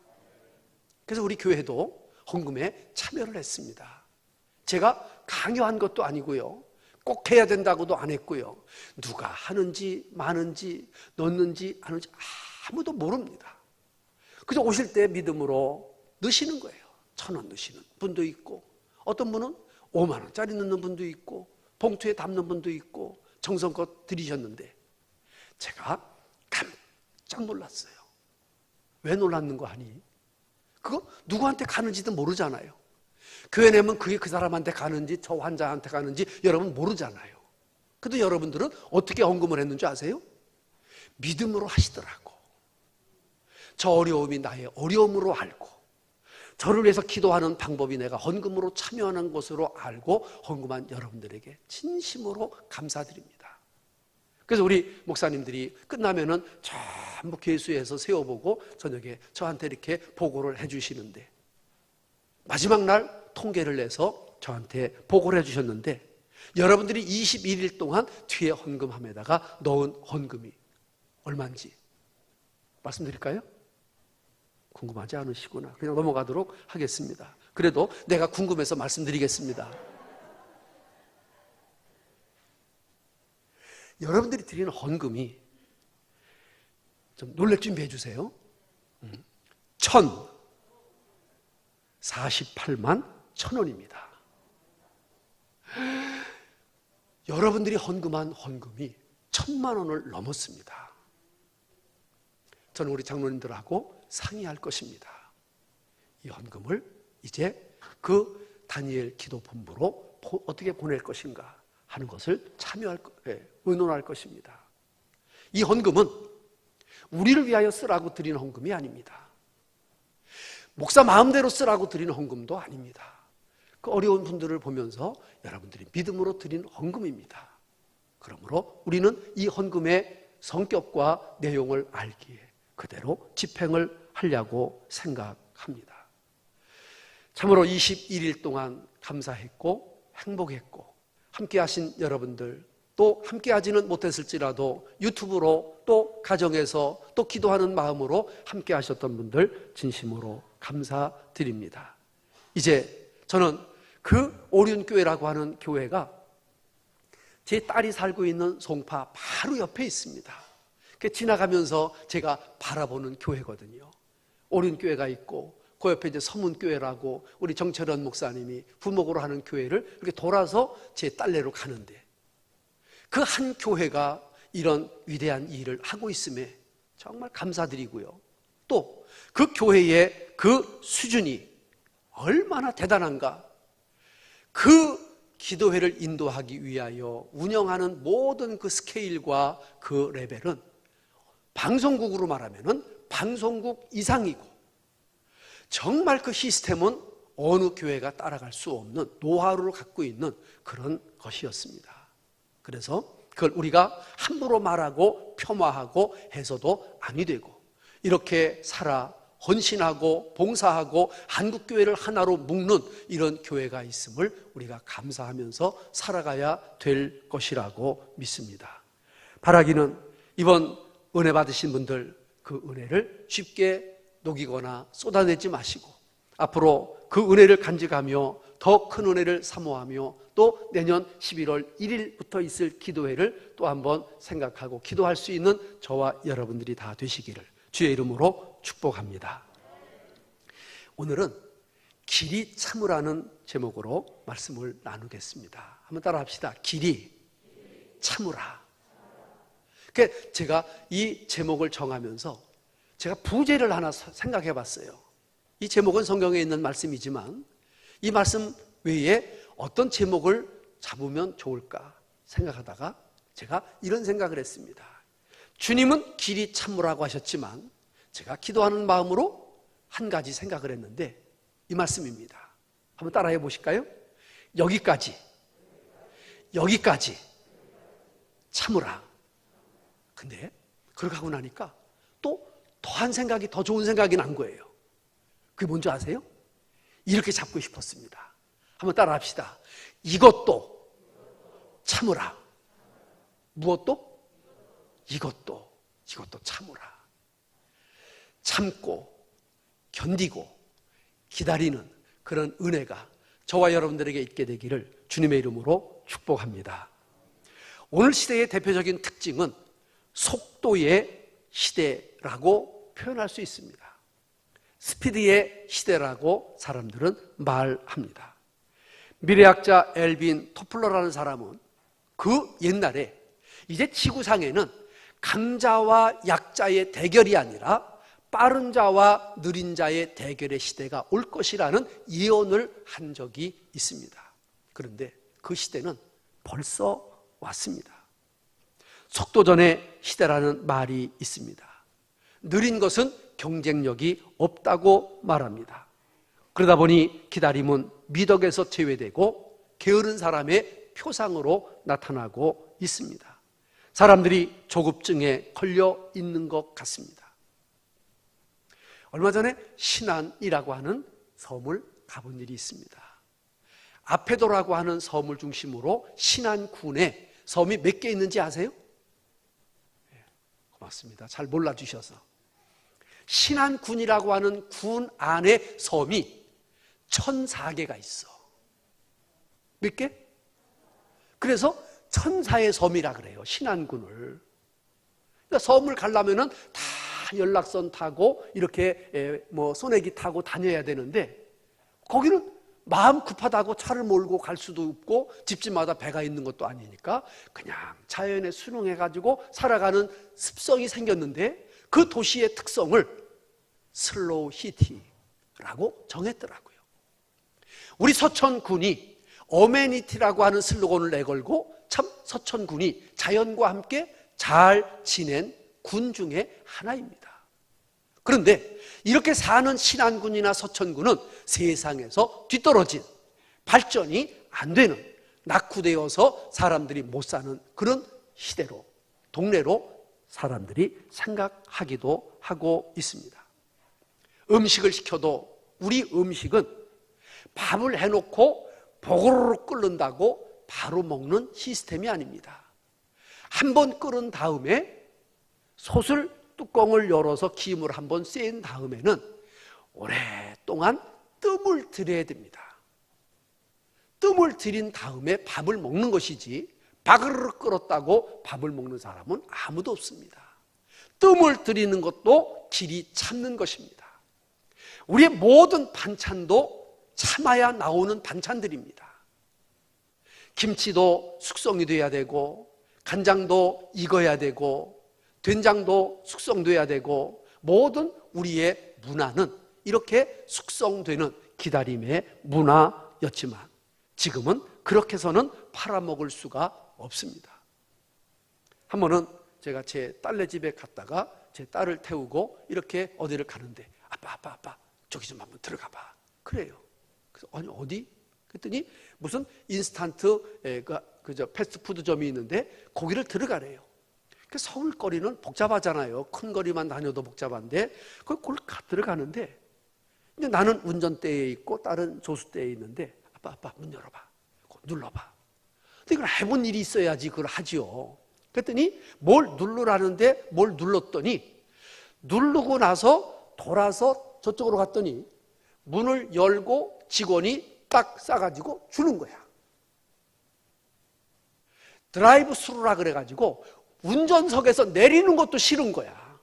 그래서 우리 교회도 헌금에 참여를 했습니다. 제가 강요한 것도 아니고요, 꼭 해야 된다고도 안 했고요, 누가 하는지 마는지 넣는지 안 하는지 아무도 모릅니다. 그저 오실 때 믿음으로 넣으시는 거예요. 1,000원 넣으시는 분도 있고, 어떤 분은 5만 원짜리 넣는 분도 있고, 봉투에 담는 분도 있고, 정성껏 드리셨는데 제가 깜짝 놀랐어요. 왜 놀랐는 거 아니? 그거 누구한테 가는지도 모르잖아요. 교회 내면 그게 그 사람한테 가는지 저 환자한테 가는지 여러분 모르잖아요. 그래도 여러분들은 어떻게 헌금을 했는지 아세요? 믿음으로 하시더라고. 저 어려움이 나의 어려움으로 알고, 저를 위해서 기도하는 방법이 내가 헌금으로 참여하는 것으로 알고 헌금한 여러분들에게 진심으로 감사드립니다. 그래서 우리 목사님들이 끝나면은 전부 계수해서 세워보고 저녁에 저한테 이렇게 보고를 해주시는데, 마지막 날 통계를 내서 저한테 보고를 해주셨는데, 여러분들이 21일 동안 뒤에 헌금함에다가 넣은 헌금이 얼마인지 말씀드릴까요? 궁금하지 않으시구나. 그냥 넘어가도록 하겠습니다. 그래도 내가 궁금해서 말씀드리겠습니다. 여러분들이 드리는 헌금이 좀 놀랄 준비해 주세요. 1,048만 1,000원입니다. 여러분들이 헌금한 헌금이 1,000만 원을 넘었습니다. 저는 우리 장로님들하고 상의할 것입니다. 이 헌금을 이제 그 다니엘 기도본부로 어떻게 보낼 것인가 하는 것을 의논할 것입니다. 이 헌금은 우리를 위하여 쓰라고 드리는 헌금이 아닙니다. 목사 마음대로 쓰라고 드리는 헌금도 아닙니다. 그 어려운 분들을 보면서 여러분들이 믿음으로 드리는 헌금입니다. 그러므로 우리는 이 헌금의 성격과 내용을 알기에 그대로 집행을 하려고 생각합니다. 참으로 21일 동안 감사했고 행복했고, 함께 하신 여러분들, 또 함께 하지는 못했을지라도 유튜브로 또 가정에서 또 기도하는 마음으로 함께 하셨던 분들 진심으로 감사드립니다. 이제 저는 그 오륜교회라고 하는 교회가 제 딸이 살고 있는 송파 바로 옆에 있습니다. 지나가면서 제가 바라보는 교회거든요. 오륜교회가 있고 그 옆에 이제 서문교회라고 우리 정철현 목사님이 부목으로 하는 교회를 이렇게 돌아서 제 딸네로 가는데, 그 한 교회가 이런 위대한 일을 하고 있음에 정말 감사드리고요. 또 그 교회의 그 수준이 얼마나 대단한가, 그 기도회를 인도하기 위하여 운영하는 모든 그 스케일과 그 레벨은 방송국으로 말하면 방송국 이상이고, 정말 그 시스템은 어느 교회가 따라갈 수 없는 노하우를 갖고 있는 그런 것이었습니다. 그래서 그걸 우리가 함부로 말하고 폄하하고 해서도 아니 되고, 이렇게 살아 헌신하고 봉사하고 한국교회를 하나로 묶는 이런 교회가 있음을 우리가 감사하면서 살아가야 될 것이라고 믿습니다. 바라기는 이번 은혜 받으신 분들 그 은혜를 쉽게 녹이거나 쏟아내지 마시고, 앞으로 그 은혜를 간직하며 더 큰 은혜를 사모하며 또 내년 11월 1일부터 있을 기도회를 또 한번 생각하고 기도할 수 있는 저와 여러분들이 다 되시기를 주의 이름으로 축복합니다. 오늘은 길이 참으라는 제목으로 말씀을 나누겠습니다. 한번 따라 합시다. 길이 참으라. 그러니까 제가 이 제목을 정하면서 제가 부제를 하나 생각해 봤어요. 이 제목은 성경에 있는 말씀이지만 이 말씀 외에 어떤 제목을 잡으면 좋을까 생각하다가 제가 이런 생각을 했습니다. 주님은 길이 참으라고 하셨지만 제가 기도하는 마음으로 한 가지 생각을 했는데 이 말씀입니다. 한번 따라해 보실까요? 여기까지 참으라. 근데 그렇게 하고 나니까 또 더한 생각이, 더 좋은 생각이 난 거예요. 그게 뭔지 아세요? 이렇게 잡고 싶었습니다. 한번 따라 합시다. 이것도 참으라. 무엇도? 이것도 참으라. 참고 견디고 기다리는 그런 은혜가 저와 여러분들에게 있게 되기를 주님의 이름으로 축복합니다. 오늘 시대의 대표적인 특징은 속도의 시대라고 표현할 수 있습니다. 스피드의 시대라고 사람들은 말합니다. 미래학자 엘빈 토플러라는 사람은 그 옛날에 이제 지구상에는 강자와 약자의 대결이 아니라 빠른 자와 느린 자의 대결의 시대가 올 것이라는 예언을 한 적이 있습니다. 그런데 그 시대는 벌써 왔습니다. 속도전의 시대라는 말이 있습니다. 느린 것은 경쟁력이 없다고 말합니다. 그러다 보니 기다림은 미덕에서 제외되고 게으른 사람의 표상으로 나타나고 있습니다. 사람들이 조급증에 걸려 있는 것 같습니다. 얼마 전에 신안이라고 하는 섬을 가본 일이 있습니다. 아페도라고 하는 섬을 중심으로 신안군에 섬이 몇 개 있는지 아세요? 고맙습니다. 잘 몰라주셔서. 신안군이라고 하는 군 안에 섬이 1004개가 있어. 몇 개? 그래서 천사의 섬이라 그래요. 신안군을. 그러니까 섬을 가려면은 다 연락선 타고 이렇게 소내기 타고 다녀야 되는데 거기는 마음 급하다고 차를 몰고 갈 수도 없고 집집마다 배가 있는 것도 아니니까 그냥 자연에 순응해가지고 살아가는 습성이 생겼는데 그 도시의 특성을 슬로우 시티라고 정했더라고요. 우리 서천군이 어메니티라고 하는 슬로건을 내걸고 참 서천군이 자연과 함께 잘 지낸 군 중에 하나입니다. 그런데 이렇게 사는 신안군이나 서천군은 세상에서 뒤떨어진, 발전이 안 되는, 낙후되어서 사람들이 못 사는 그런 시대로, 동네로 사람들이 생각하기도 하고 있습니다. 음식을 시켜도 우리 음식은 밥을 해놓고 보고로록 끓는다고 바로 먹는 시스템이 아닙니다. 한번 끓은 다음에 솥을 뚜껑을 열어서 김을 한번 쐬인 다음에는 오랫동안 뜸을 들여야 됩니다. 뜸을 들인 다음에 밥을 먹는 것이지 바그르르 끓었다고 밥을 먹는 사람은 아무도 없습니다. 뜸을 들이는 것도 길이 참는 것입니다. 우리의 모든 반찬도 참아야 나오는 반찬들입니다. 김치도 숙성이 돼야 되고 간장도 익어야 되고 된장도 숙성돼야 되고 모든 우리의 문화는 이렇게 숙성되는 기다림의 문화였지만 지금은 그렇게 해서는 팔아먹을 수가 없습니다. 한 번은 제가 제 딸네 집에 갔다가 제 딸을 태우고 이렇게 어디를 가는데 아빠 저기 좀 한번 들어가 봐. 그래요. 그래서 아니 어디? 그랬더니 무슨 인스턴트 패스트푸드점이 있는데 거기를 들어가래요. 서울거리는 복잡하잖아요. 큰 거리만 다녀도 복잡한데 그걸 들어가는데 근데 나는 운전대에 있고 딸은 조수대에 있는데 아빠 문 열어봐. 눌러봐. 근데 이걸 해본 일이 있어야지 그걸 하지요. 그랬더니 뭘 누르라는데 뭘 눌렀더니 누르고 나서 돌아서 저쪽으로 갔더니 문을 열고 직원이 딱 싸가지고 주는 거야. 드라이브 스루라 그래가지고 운전석에서 내리는 것도 싫은 거야.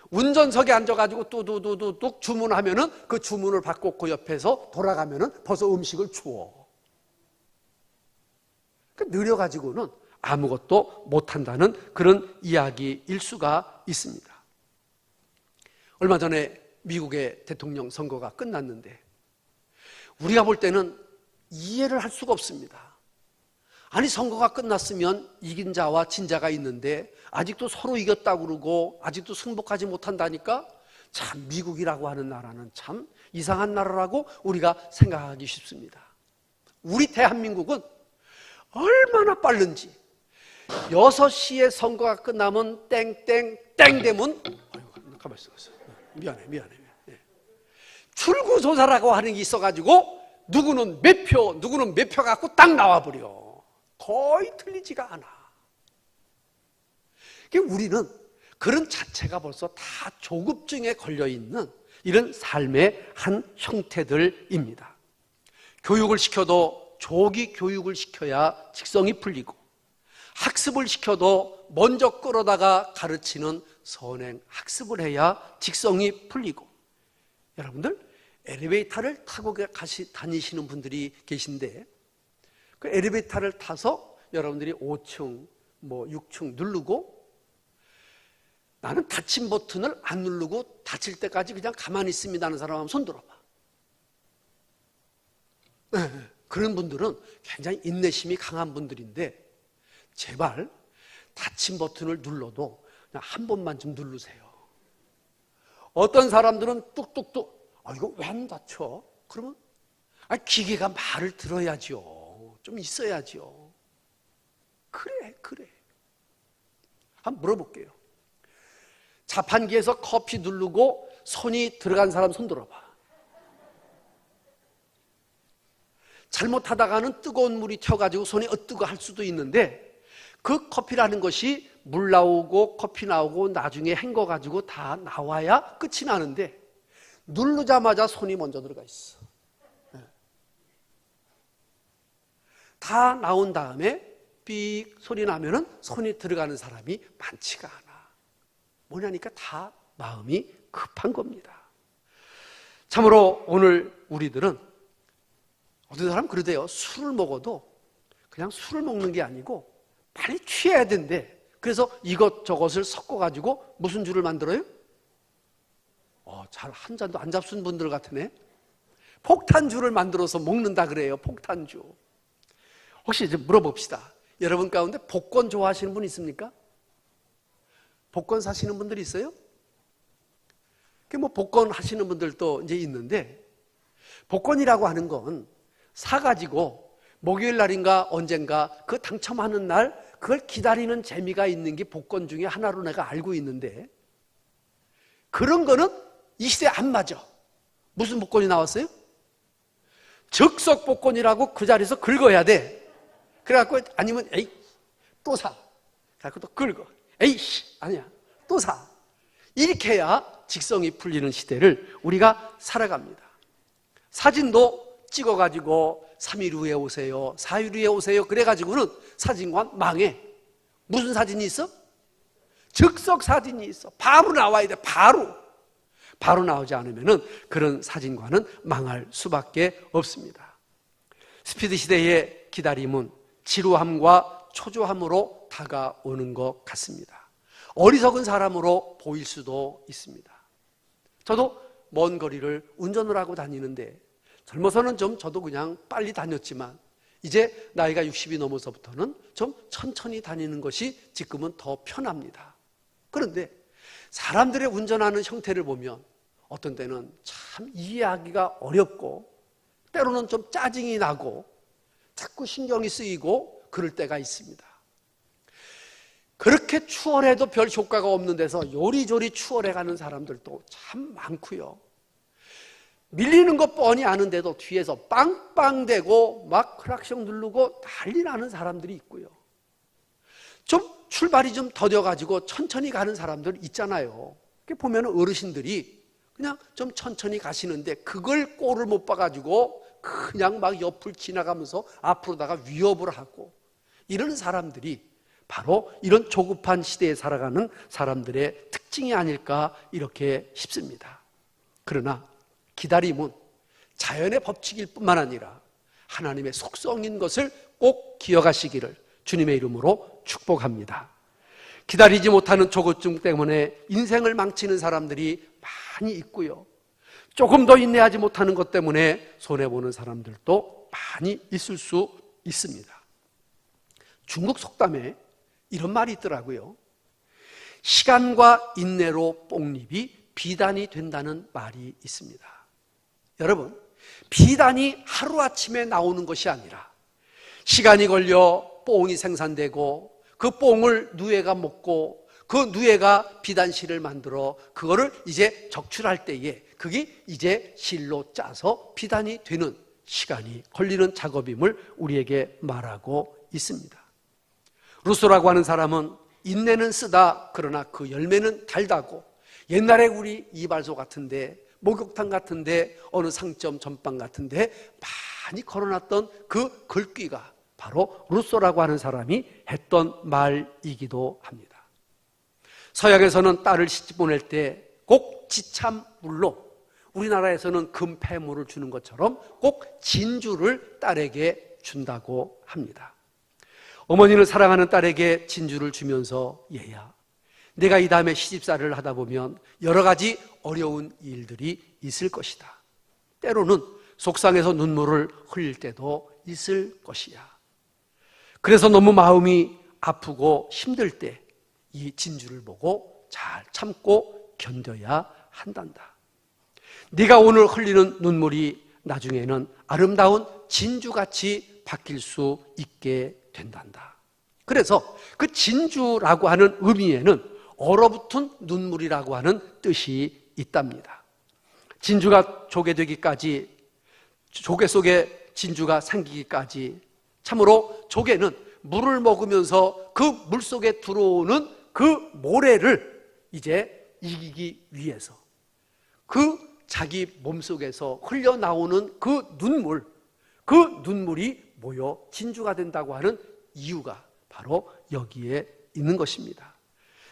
운전석에 앉아가지고 뚜두두두둑 주문하면은 그 주문을 받고 그 옆에서 돌아가면은 벌써 음식을 주워. 느려가지고는 아무것도 못한다는 그런 이야기일 수가 있습니다. 얼마 전에 미국의 대통령 선거가 끝났는데 우리가 볼 때는 이해를 할 수가 없습니다. 아니, 선거가 끝났으면 이긴 자와 진 자가 있는데 아직도 서로 이겼다고 그러고 아직도 승복하지 못한다니까 참 미국이라고 하는 나라는 참 이상한 나라라고 우리가 생각하기 쉽습니다. 우리 대한민국은 얼마나 빠른지 6시에 선거가 끝나면 땡땡 땡 되면 아이고, 가만히 있어. 미안해. 출구조사라고 하는 게 있어가지고 누구는 몇 표 갖고 딱 나와버려. 거의 틀리지가 않아. 우리는 그런 자체가 벌써 다 조급증에 걸려있는 이런 삶의 한 형태들입니다. 교육을 시켜도 조기 교육을 시켜야 직성이 풀리고 학습을 시켜도 먼저 끌어다가 가르치는 선행 학습을 해야 직성이 풀리고, 여러분들 엘리베이터를 타고 다니시는 분들이 계신데 그 엘리베이터를 타서 여러분들이 5층, 6층 누르고 나는 닫힘 버튼을 안 누르고 닫힐 때까지 그냥 가만히 있습니다 하는 사람 한번 손 들어봐. 그런 분들은 굉장히 인내심이 강한 분들인데 제발 닫힘 버튼을 눌러도 그냥 한 번만 좀 누르세요. 어떤 사람들은 뚝뚝뚝 이거 왜 안 닫혀? 그러면 기계가 말을 들어야죠. 좀 있어야죠. 그래. 한번 물어볼게요. 자판기에서 커피 누르고 손이 들어간 사람 손 들어봐. 잘못하다가는 뜨거운 물이 튀어가지고 손이 뜨거 할 수도 있는데 그 커피라는 것이 물 나오고 커피 나오고 나중에 헹궈가지고 다 나와야 끝이 나는데 누르자마자 손이 먼저 들어가 있어. 다 나온 다음에 삑 소리 나면은 손이 들어가는 사람이 많지가 않아. 뭐냐니까 다 마음이 급한 겁니다. 참으로 오늘 우리들은 어떤 사람은 그러대요. 술을 먹어도 그냥 술을 먹는 게 아니고 빨리 취해야 된대. 그래서 이것저것을 섞어가지고 무슨 주를 만들어요? 잘 한 잔도 안 잡순 분들 같으네. 폭탄주를 만들어서 먹는다 그래요. 폭탄주. 혹시 이제 물어봅시다. 여러분 가운데 복권 좋아하시는 분 있습니까? 복권 사시는 분들이 있어요? 복권 하시는 분들도 이제 있는데 복권이라고 하는 건 사가지고 목요일 날인가 언젠가 그 당첨하는 날 그걸 기다리는 재미가 있는 게 복권 중에 하나로 내가 알고 있는데 그런 거는 이 시대에 안 맞아. 무슨 복권이 나왔어요? 즉석 복권이라고 그 자리에서 긁어야 돼. 그래갖고 아니면 에이 또 사. 그래갖고 또 긁어. 에이씨 아니야 또 사. 이렇게 해야 직성이 풀리는 시대를 우리가 살아갑니다. 사진도 찍어가지고 3일 후에 오세요 4일 후에 오세요 그래가지고는 사진관 망해. 무슨 사진이 있어? 즉석 사진이 있어. 바로 나와야 돼. 바로 나오지 않으면 그런 사진관은 망할 수밖에 없습니다. 스피드 시대의 기다림은 지루함과 초조함으로 다가오는 것 같습니다. 어리석은 사람으로 보일 수도 있습니다. 저도 먼 거리를 운전을 하고 다니는데 젊어서는 좀 저도 그냥 빨리 다녔지만 이제 나이가 60이 넘어서부터는 좀 천천히 다니는 것이 지금은 더 편합니다. 그런데 사람들의 운전하는 형태를 보면 어떤 때는 참 이해하기가 어렵고 때로는 좀 짜증이 나고 자꾸 신경이 쓰이고 그럴 때가 있습니다. 그렇게 추월해도 별 효과가 없는 데서 요리조리 추월해가는 사람들도 참 많고요. 밀리는 거 뻔히 아는데도 뒤에서 빵빵대고 막 크락션 누르고 난리 나는 사람들이 있고요. 좀 출발이 좀 더뎌가지고 천천히 가는 사람들 있잖아요. 보면 어르신들이 그냥 좀 천천히 가시는데 그걸 꼴을 못 봐가지고 그냥 막 옆을 지나가면서 앞으로다가 위협을 하고 이러는 사람들이 바로 이런 조급한 시대에 살아가는 사람들의 특징이 아닐까 이렇게 싶습니다. 그러나 기다림은 자연의 법칙일 뿐만 아니라 하나님의 속성인 것을 꼭 기억하시기를 주님의 이름으로 축복합니다. 기다리지 못하는 조급증 때문에 인생을 망치는 사람들이 많이 있고요, 조금 더 인내하지 못하는 것 때문에 손해보는 사람들도 많이 있을 수 있습니다. 중국 속담에 이런 말이 있더라고요. 시간과 인내로 뽕잎이 비단이 된다는 말이 있습니다. 여러분, 비단이 하루아침에 나오는 것이 아니라 시간이 걸려 뽕이 생산되고 그 뽕을 누에가 먹고 그 누에가 비단실을 만들어 그거를 이제 적출할 때에 그게 이제 실로 짜서 비단이 되는 시간이 걸리는 작업임을 우리에게 말하고 있습니다. 루소라고 하는 사람은 인내는 쓰다 그러나 그 열매는 달다고, 옛날에 우리 이발소 같은데 목욕탕 같은데 어느 상점 전방 같은데 많이 걸어놨던 그 글귀가 바로 루소라고 하는 사람이 했던 말이기도 합니다. 서양에서는 딸을 시집 보낼 때 꼭 지참물로, 우리나라에서는 금패물을 주는 것처럼 꼭 진주를 딸에게 준다고 합니다. 어머니는 사랑하는 딸에게 진주를 주면서 얘야, 내가 이 다음에 시집살이를 하다 보면 여러 가지 어려운 일들이 있을 것이다. 때로는 속상해서 눈물을 흘릴 때도 있을 것이야. 그래서 너무 마음이 아프고 힘들 때 이 진주를 보고 잘 참고 견뎌야 한단다. 네가 오늘 흘리는 눈물이 나중에는 아름다운 진주같이 바뀔 수 있게 된단다. 그래서 그 진주라고 하는 의미에는 얼어붙은 눈물이라고 하는 뜻이 있답니다. 진주가 조개 되기까지, 조개 속에 진주가 생기기까지 참으로 조개는 물을 먹으면서 그 물 속에 들어오는 그 모래를 이제 이기기 위해서 그 자기 몸속에서 흘러나오는 그 눈물이 모여 진주가 된다고 하는 이유가 바로 여기에 있는 것입니다.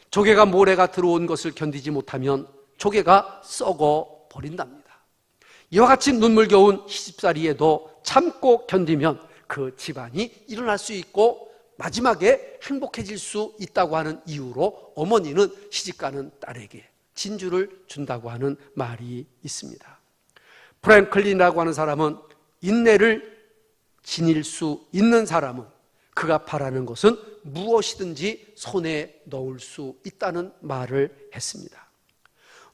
조개가 모래가 들어온 것을 견디지 못하면 조개가 썩어 버린답니다. 이와 같이 눈물겨운 시집살이에도 참고 견디면 그 집안이 일어날 수 있고 마지막에 행복해질 수 있다고 하는 이유로 어머니는 시집가는 딸에게 진주를 준다고 하는 말이 있습니다. 프랭클린이라고 하는 사람은 인내를 지닐 수 있는 사람은 그가 바라는 것은 무엇이든지 손에 넣을 수 있다는 말을 했습니다.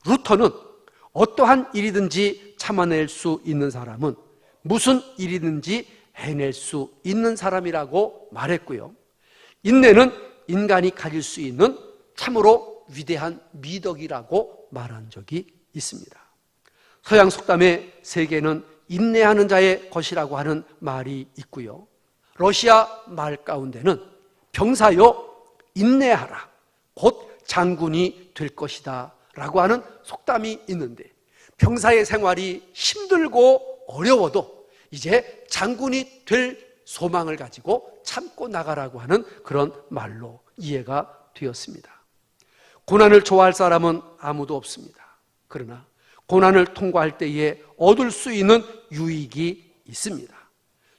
루터는 어떠한 일이든지 참아낼 수 있는 사람은 무슨 일이든지 해낼 수 있는 사람이라고 말했고요, 인내는 인간이 가질 수 있는 참으로 위대한 미덕이라고 말한 적이 있습니다. 서양 속담에 세계는 인내하는 자의 것이라고 하는 말이 있고요, 러시아 말 가운데는 병사여 인내하라 곧 장군이 될 것이다 라고 하는 속담이 있는데, 병사의 생활이 힘들고 어려워도 이제 장군이 될 소망을 가지고 참고 나가라고 하는 그런 말로 이해가 되었습니다. 고난을 좋아할 사람은 아무도 없습니다. 그러나 고난을 통과할 때에 얻을 수 있는 유익이 있습니다.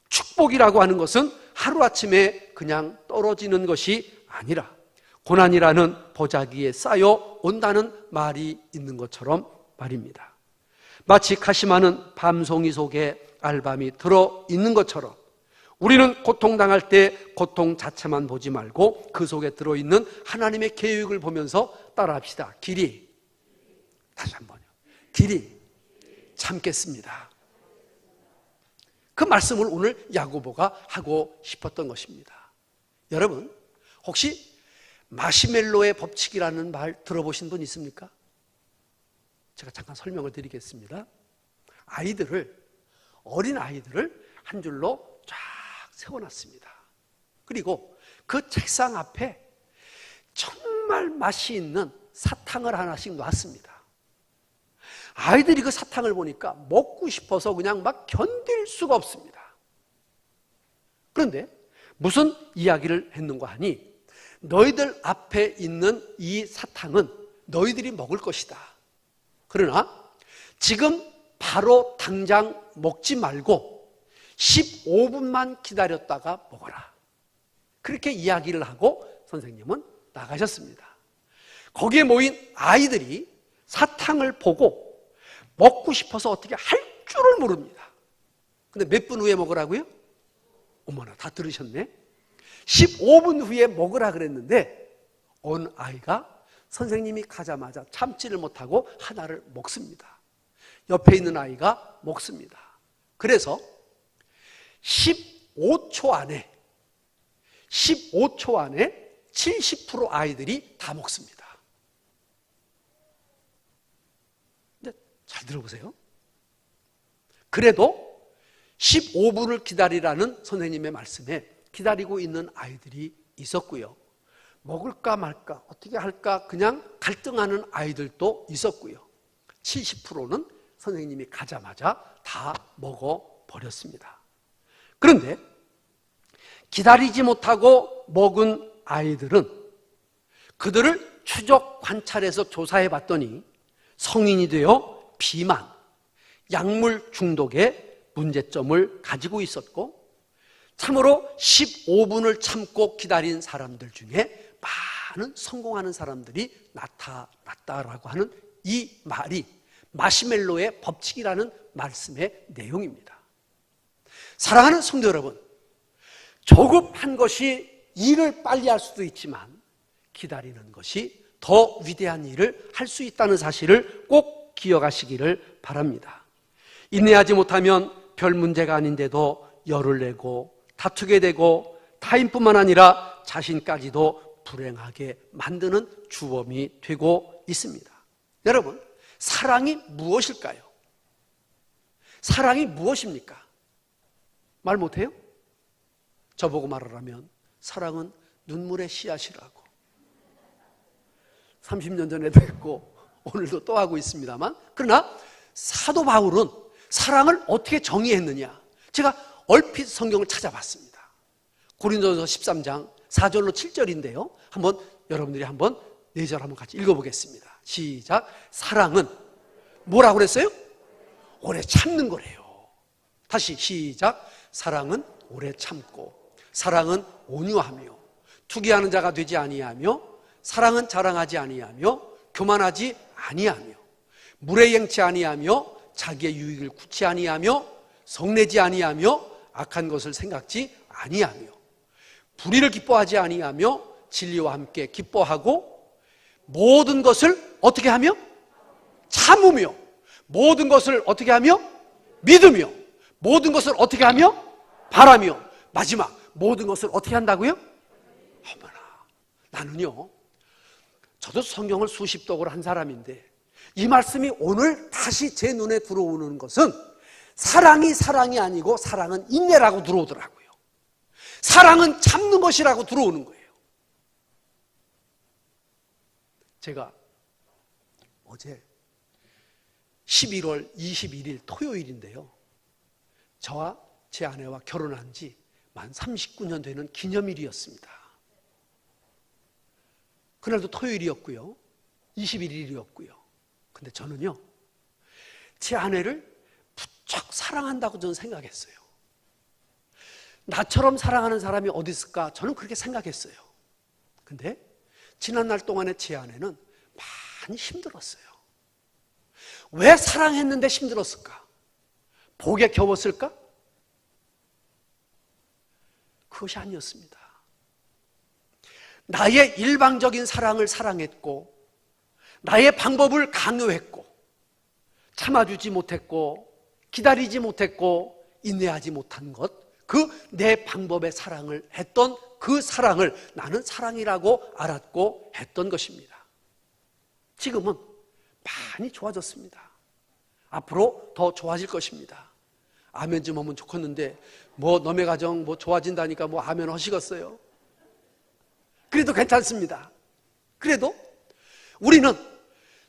축복이라고 하는 것은 하루아침에 그냥 떨어지는 것이 아니라 고난이라는 보자기에 쌓여 온다는 말이 있는 것처럼 말입니다. 마치 카시마는 밤송이 속에 알밤이 들어있는 것처럼 우리는 고통당할 때 고통 자체만 보지 말고 그 속에 들어있는 하나님의 계획을 보면서 따라합시다. 길이, 다시 한번요, 길이 참겠습니다. 그 말씀을 오늘 야고보가 하고 싶었던 것입니다. 여러분, 혹시 마시멜로의 법칙이라는 말 들어보신 분 있습니까? 제가 잠깐 설명을 드리겠습니다. 어린 아이들을 한 줄로 쫙 세워놨습니다. 그리고 그 책상 앞에 정말 맛이 있는 사탕을 하나씩 놨습니다. 아이들이 그 사탕을 보니까 먹고 싶어서 그냥 막 견딜 수가 없습니다. 그런데 무슨 이야기를 했는가 하니, 너희들 앞에 있는 이 사탕은 너희들이 먹을 것이다. 그러나 지금 바로 당장 먹지 말고 15분만 기다렸다가 먹어라. 그렇게 이야기를 하고 선생님은 나가셨습니다. 거기에 모인 아이들이 사탕을 보고 먹고 싶어서 어떻게 할 줄을 모릅니다. 근데 몇 분 후에 먹으라고요? 어머나, 다 들으셨네. 15분 후에 먹으라 그랬는데 어느 아이가 선생님이 가자마자 참지를 못하고 하나를 먹습니다. 옆에 있는 아이가 먹습니다. 그래서 15초 안에 70% 아이들이 다 먹습니다. 근데 잘 들어보세요. 그래도 15분을 기다리라는 선생님의 말씀에 기다리고 있는 아이들이 있었고요. 먹을까 말까, 어떻게 할까 그냥 갈등하는 아이들도 있었고요. 70%는 선생님이 가자마자 다 먹어버렸습니다. 그런데 기다리지 못하고 먹은 아이들은 그들을 추적 관찰해서 조사해 봤더니 성인이 되어 비만, 약물 중독의 문제점을 가지고 있었고, 참으로 15분을 참고 기다린 사람들 중에 많은 성공하는 사람들이 나타났다라고 하는 이 말이 마시멜로의 법칙이라는 말씀의 내용입니다. 사랑하는 성도 여러분, 조급한 것이 일을 빨리 할 수도 있지만 기다리는 것이 더 위대한 일을 할 수 있다는 사실을 꼭 기억하시기를 바랍니다. 인내하지 못하면 별 문제가 아닌데도 열을 내고 다투게 되고 타인뿐만 아니라 자신까지도 불행하게 만드는 주범이 되고 있습니다. 여러분, 사랑이 무엇일까요? 사랑이 무엇입니까? 말 못해요? 저보고 말하라면 사랑은 눈물의 씨앗이라고. 30년 전에도 했고 오늘도 또 하고 있습니다만, 그러나 사도 바울은 사랑을 어떻게 정의했느냐, 제가 얼핏 성경을 찾아봤습니다. 고린도전서 13장 4절로 7절인데요 한번 여러분들이 한번 4절 한번 같이 읽어보겠습니다. 시작. 사랑은 뭐라고 그랬어요? 오래 참는 거래요. 다시 시작. 사랑은 오래 참고, 사랑은 온유하며, 투기하는 자가 되지 아니하며, 사랑은 자랑하지 아니하며, 교만하지 아니하며, 무례행치 아니하며, 자기의 유익을 구치 아니하며, 성내지 아니하며, 악한 것을 생각지 아니하며, 불의를 기뻐하지 아니하며, 진리와 함께 기뻐하고, 모든 것을 어떻게 하며? 참으며, 모든 것을 어떻게 하며? 믿으며, 모든 것을 어떻게 하며? 바라며, 마지막 모든 것을 어떻게 한다고요? 어머나, 나는요, 저도 성경을 수십 독을 한 사람인데 이 말씀이 오늘 다시 제 눈에 들어오는 것은 사랑이 사랑이 아니고 사랑은 인내라고 들어오더라고요. 사랑은 참는 것이라고 들어오는 거예요. 제가 어제 11월 21일 토요일인데요, 저와 제 아내와 결혼한 지 만 39년 되는 기념일이었습니다. 그날도 토요일이었고요, 21일이었고요. 근데 저는요, 제 아내를 부쩍 사랑한다고 저는 생각했어요. 나처럼 사랑하는 사람이 어디 있을까? 저는 그렇게 생각했어요. 근데 지난 날 동안에 제 아내는 많이 힘들었어요. 왜 사랑했는데 힘들었을까? 복에 겨웠을까? 그것이 아니었습니다. 나의 일방적인 사랑을 사랑했고, 나의 방법을 강요했고, 참아주지 못했고, 기다리지 못했고, 인내하지 못한 것, 그 내 방법의 사랑을 했던 그 사랑을 나는 사랑이라고 알았고 했던 것입니다. 지금은 많이 좋아졌습니다. 앞으로 더 좋아질 것입니다. 아멘 좀 하면 좋겠는데 뭐 너의 가정 뭐 좋아진다니까 뭐 아멘 하시겠어요? 그래도 괜찮습니다. 그래도 우리는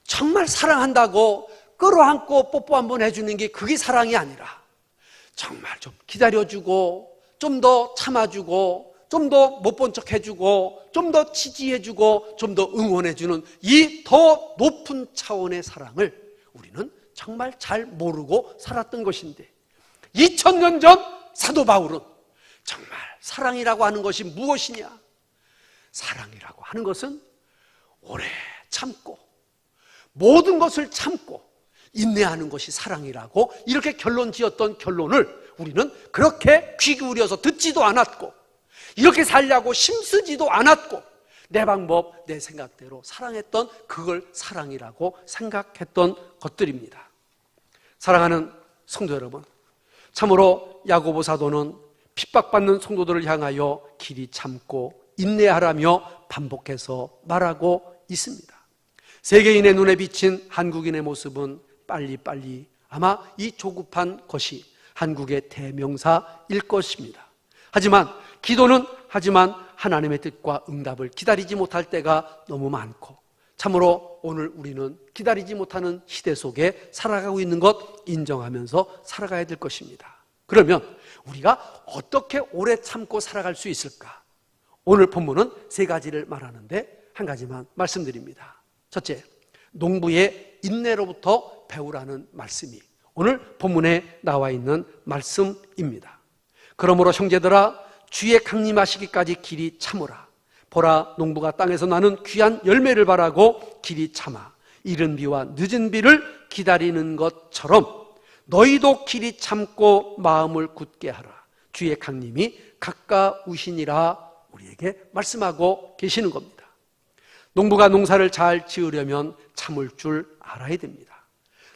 정말 사랑한다고 끌어안고 뽀뽀 한번 해주는 게 그게 사랑이 아니라 정말 좀 기다려주고, 좀 더 참아주고, 좀 더 못 본 척 해주고, 좀 더 지지해주고, 좀 더 응원해주는 이 더 높은 차원의 사랑을 우리는 정말 잘 모르고 살았던 것인데, 2000년 전 사도 바울은 정말 사랑이라고 하는 것이 무엇이냐? 사랑이라고 하는 것은 오래 참고 모든 것을 참고 인내하는 것이 사랑이라고 이렇게 결론 지었던 결론을 우리는 그렇게 귀 기울여서 듣지도 않았고, 이렇게 살려고 힘쓰지도 않았고, 내 방법, 내 생각대로 사랑했던 그걸 사랑이라고 생각했던 것들입니다. 사랑하는 성도 여러분, 참으로 야고보 사도는 핍박받는 성도들을 향하여 길이 참고 인내하라며 반복해서 말하고 있습니다. 세계인의 눈에 비친 한국인의 모습은 빨리빨리 아마 이 조급한 것이 한국의 대명사일 것입니다. 하지만 기도는 하나님의 뜻과 응답을 기다리지 못할 때가 너무 많고, 참으로 오늘 우리는 기다리지 못하는 시대 속에 살아가고 있는 것 인정하면서 살아가야 될 것입니다. 그러면 우리가 어떻게 오래 참고 살아갈 수 있을까? 오늘 본문은 세 가지를 말하는데 한 가지만 말씀드립니다. 첫째, 농부의 인내로부터 배우라는 말씀이 오늘 본문에 나와 있는 말씀입니다. 그러므로 형제들아, 주의 강림하시기까지 길이 참으라. 보라, 농부가 땅에서 나는 귀한 열매를 바라고 길이 참아 이른 비와 늦은 비를 기다리는 것처럼 너희도 길이 참고 마음을 굳게 하라. 주의 강림이 가까우시니라. 우리에게 말씀하고 계시는 겁니다. 농부가 농사를 잘 지으려면 참을 줄 알아야 됩니다.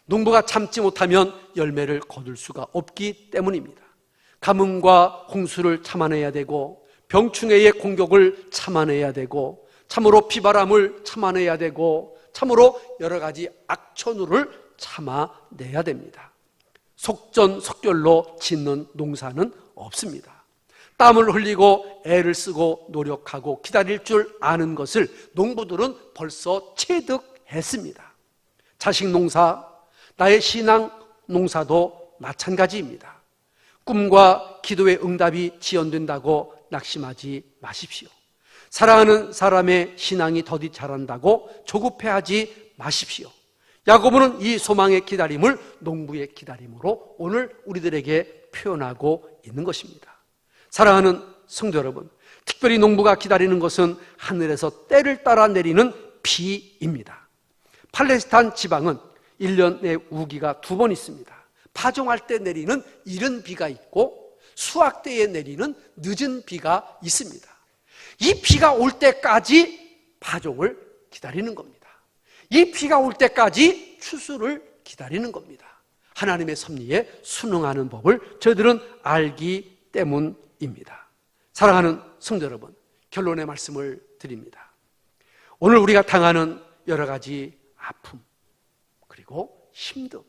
농부가 참지 못하면 열매를 거둘 수가 없기 때문입니다. 가뭄과 홍수를 참아내야 되고, 병충해의 공격을 참아내야 되고, 참으로 비바람을 참아내야 되고, 참으로 여러 가지 악천후를 참아내야 됩니다. 속전속결로 짓는 농사는 없습니다. 땀을 흘리고 애를 쓰고 노력하고 기다릴 줄 아는 것을 농부들은 벌써 체득했습니다. 자식 농사, 나의 신앙 농사도 마찬가지입니다. 꿈과 기도의 응답이 지연된다고 낙심하지 마십시오. 사랑하는 사람의 신앙이 더디 자란다고 조급해하지 마십시오. 야고보는 이 소망의 기다림을 농부의 기다림으로 오늘 우리들에게 표현하고 있는 것입니다. 사랑하는 성도 여러분, 특별히 농부가 기다리는 것은 하늘에서 때를 따라 내리는 비입니다. 팔레스타인 지방은 1년 내 우기가 2번 있습니다. 파종할 때 내리는 이른 비가 있고 수확 때에 내리는 늦은 비가 있습니다. 이 비가 올 때까지 파종을 기다리는 겁니다. 이 비가 올 때까지 추수를 기다리는 겁니다. 하나님의 섭리에 순응하는 법을 저희들은 알기 때문입니다. 사랑하는 성도 여러분, 결론의 말씀을 드립니다. 오늘 우리가 당하는 여러 가지 아픔, 그리고 힘듦,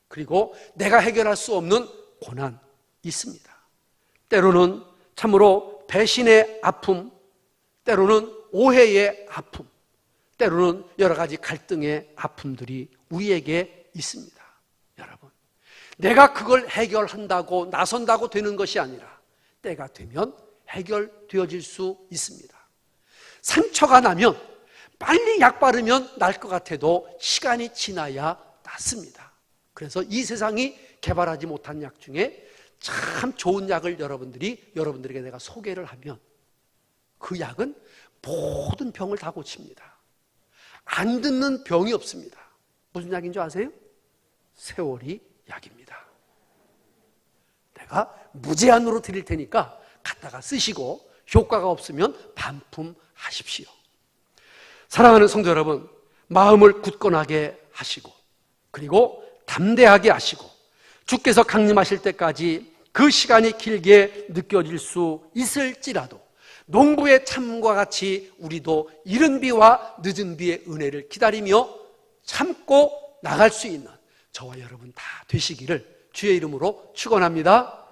그리고 내가 해결할 수 없는 고난 있습니다. 때로는 참으로 배신의 아픔, 때로는 오해의 아픔, 때로는 여러 가지 갈등의 아픔들이 우리에게 있습니다. 여러분, 내가 그걸 해결한다고 나선다고 되는 것이 아니라 때가 되면 해결되어질 수 있습니다. 상처가 나면 빨리 약 바르면 날 것 같아도 시간이 지나야 낫습니다. 그래서 이 세상이 개발하지 못한 약 중에 참 좋은 약을 여러분들에게 내가 소개를 하면 그 약은 모든 병을 다 고칩니다. 안 듣는 병이 없습니다. 무슨 약인 줄 아세요? 세월이 약입니다. 내가 무제한으로 드릴 테니까 갖다가 쓰시고 효과가 없으면 반품하십시오. 사랑하는 성도 여러분, 마음을 굳건하게 하시고 그리고 담대하게 하시고 주께서 강림하실 때까지 그 시간이 길게 느껴질 수 있을지라도 농부의 참과 같이 우리도 이른 비와 늦은 비의 은혜를 기다리며 참고 나갈 수 있는 저와 여러분 다 되시기를 주의 이름으로 축원합니다.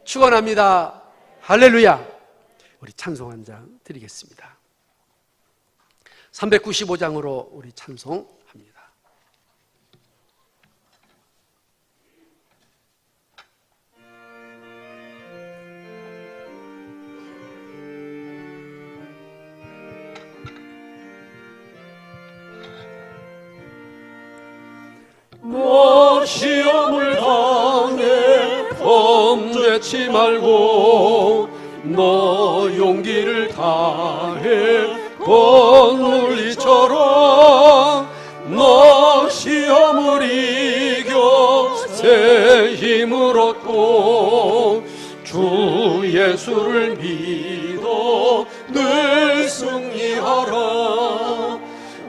축원합니다. 할렐루야. 우리 찬송 한 장 드리겠습니다. 395장으로 우리 찬송합니다. 손대지 말고 너 용기를 다해 본물리처럼 너 시험을 이겨 새 힘을 얻고 주 예수를 믿어 늘 승리하라.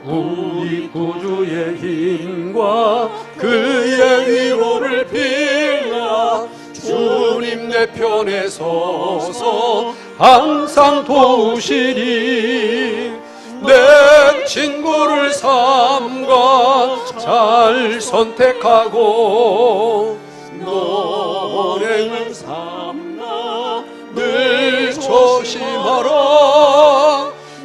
우리 구주의 힘과 그의 위로를 빌라. 주님 내 편에 서서 항상 도우시리. 내 친구를 삼가 잘 선택하고 너를 삼가 늘 조심하라.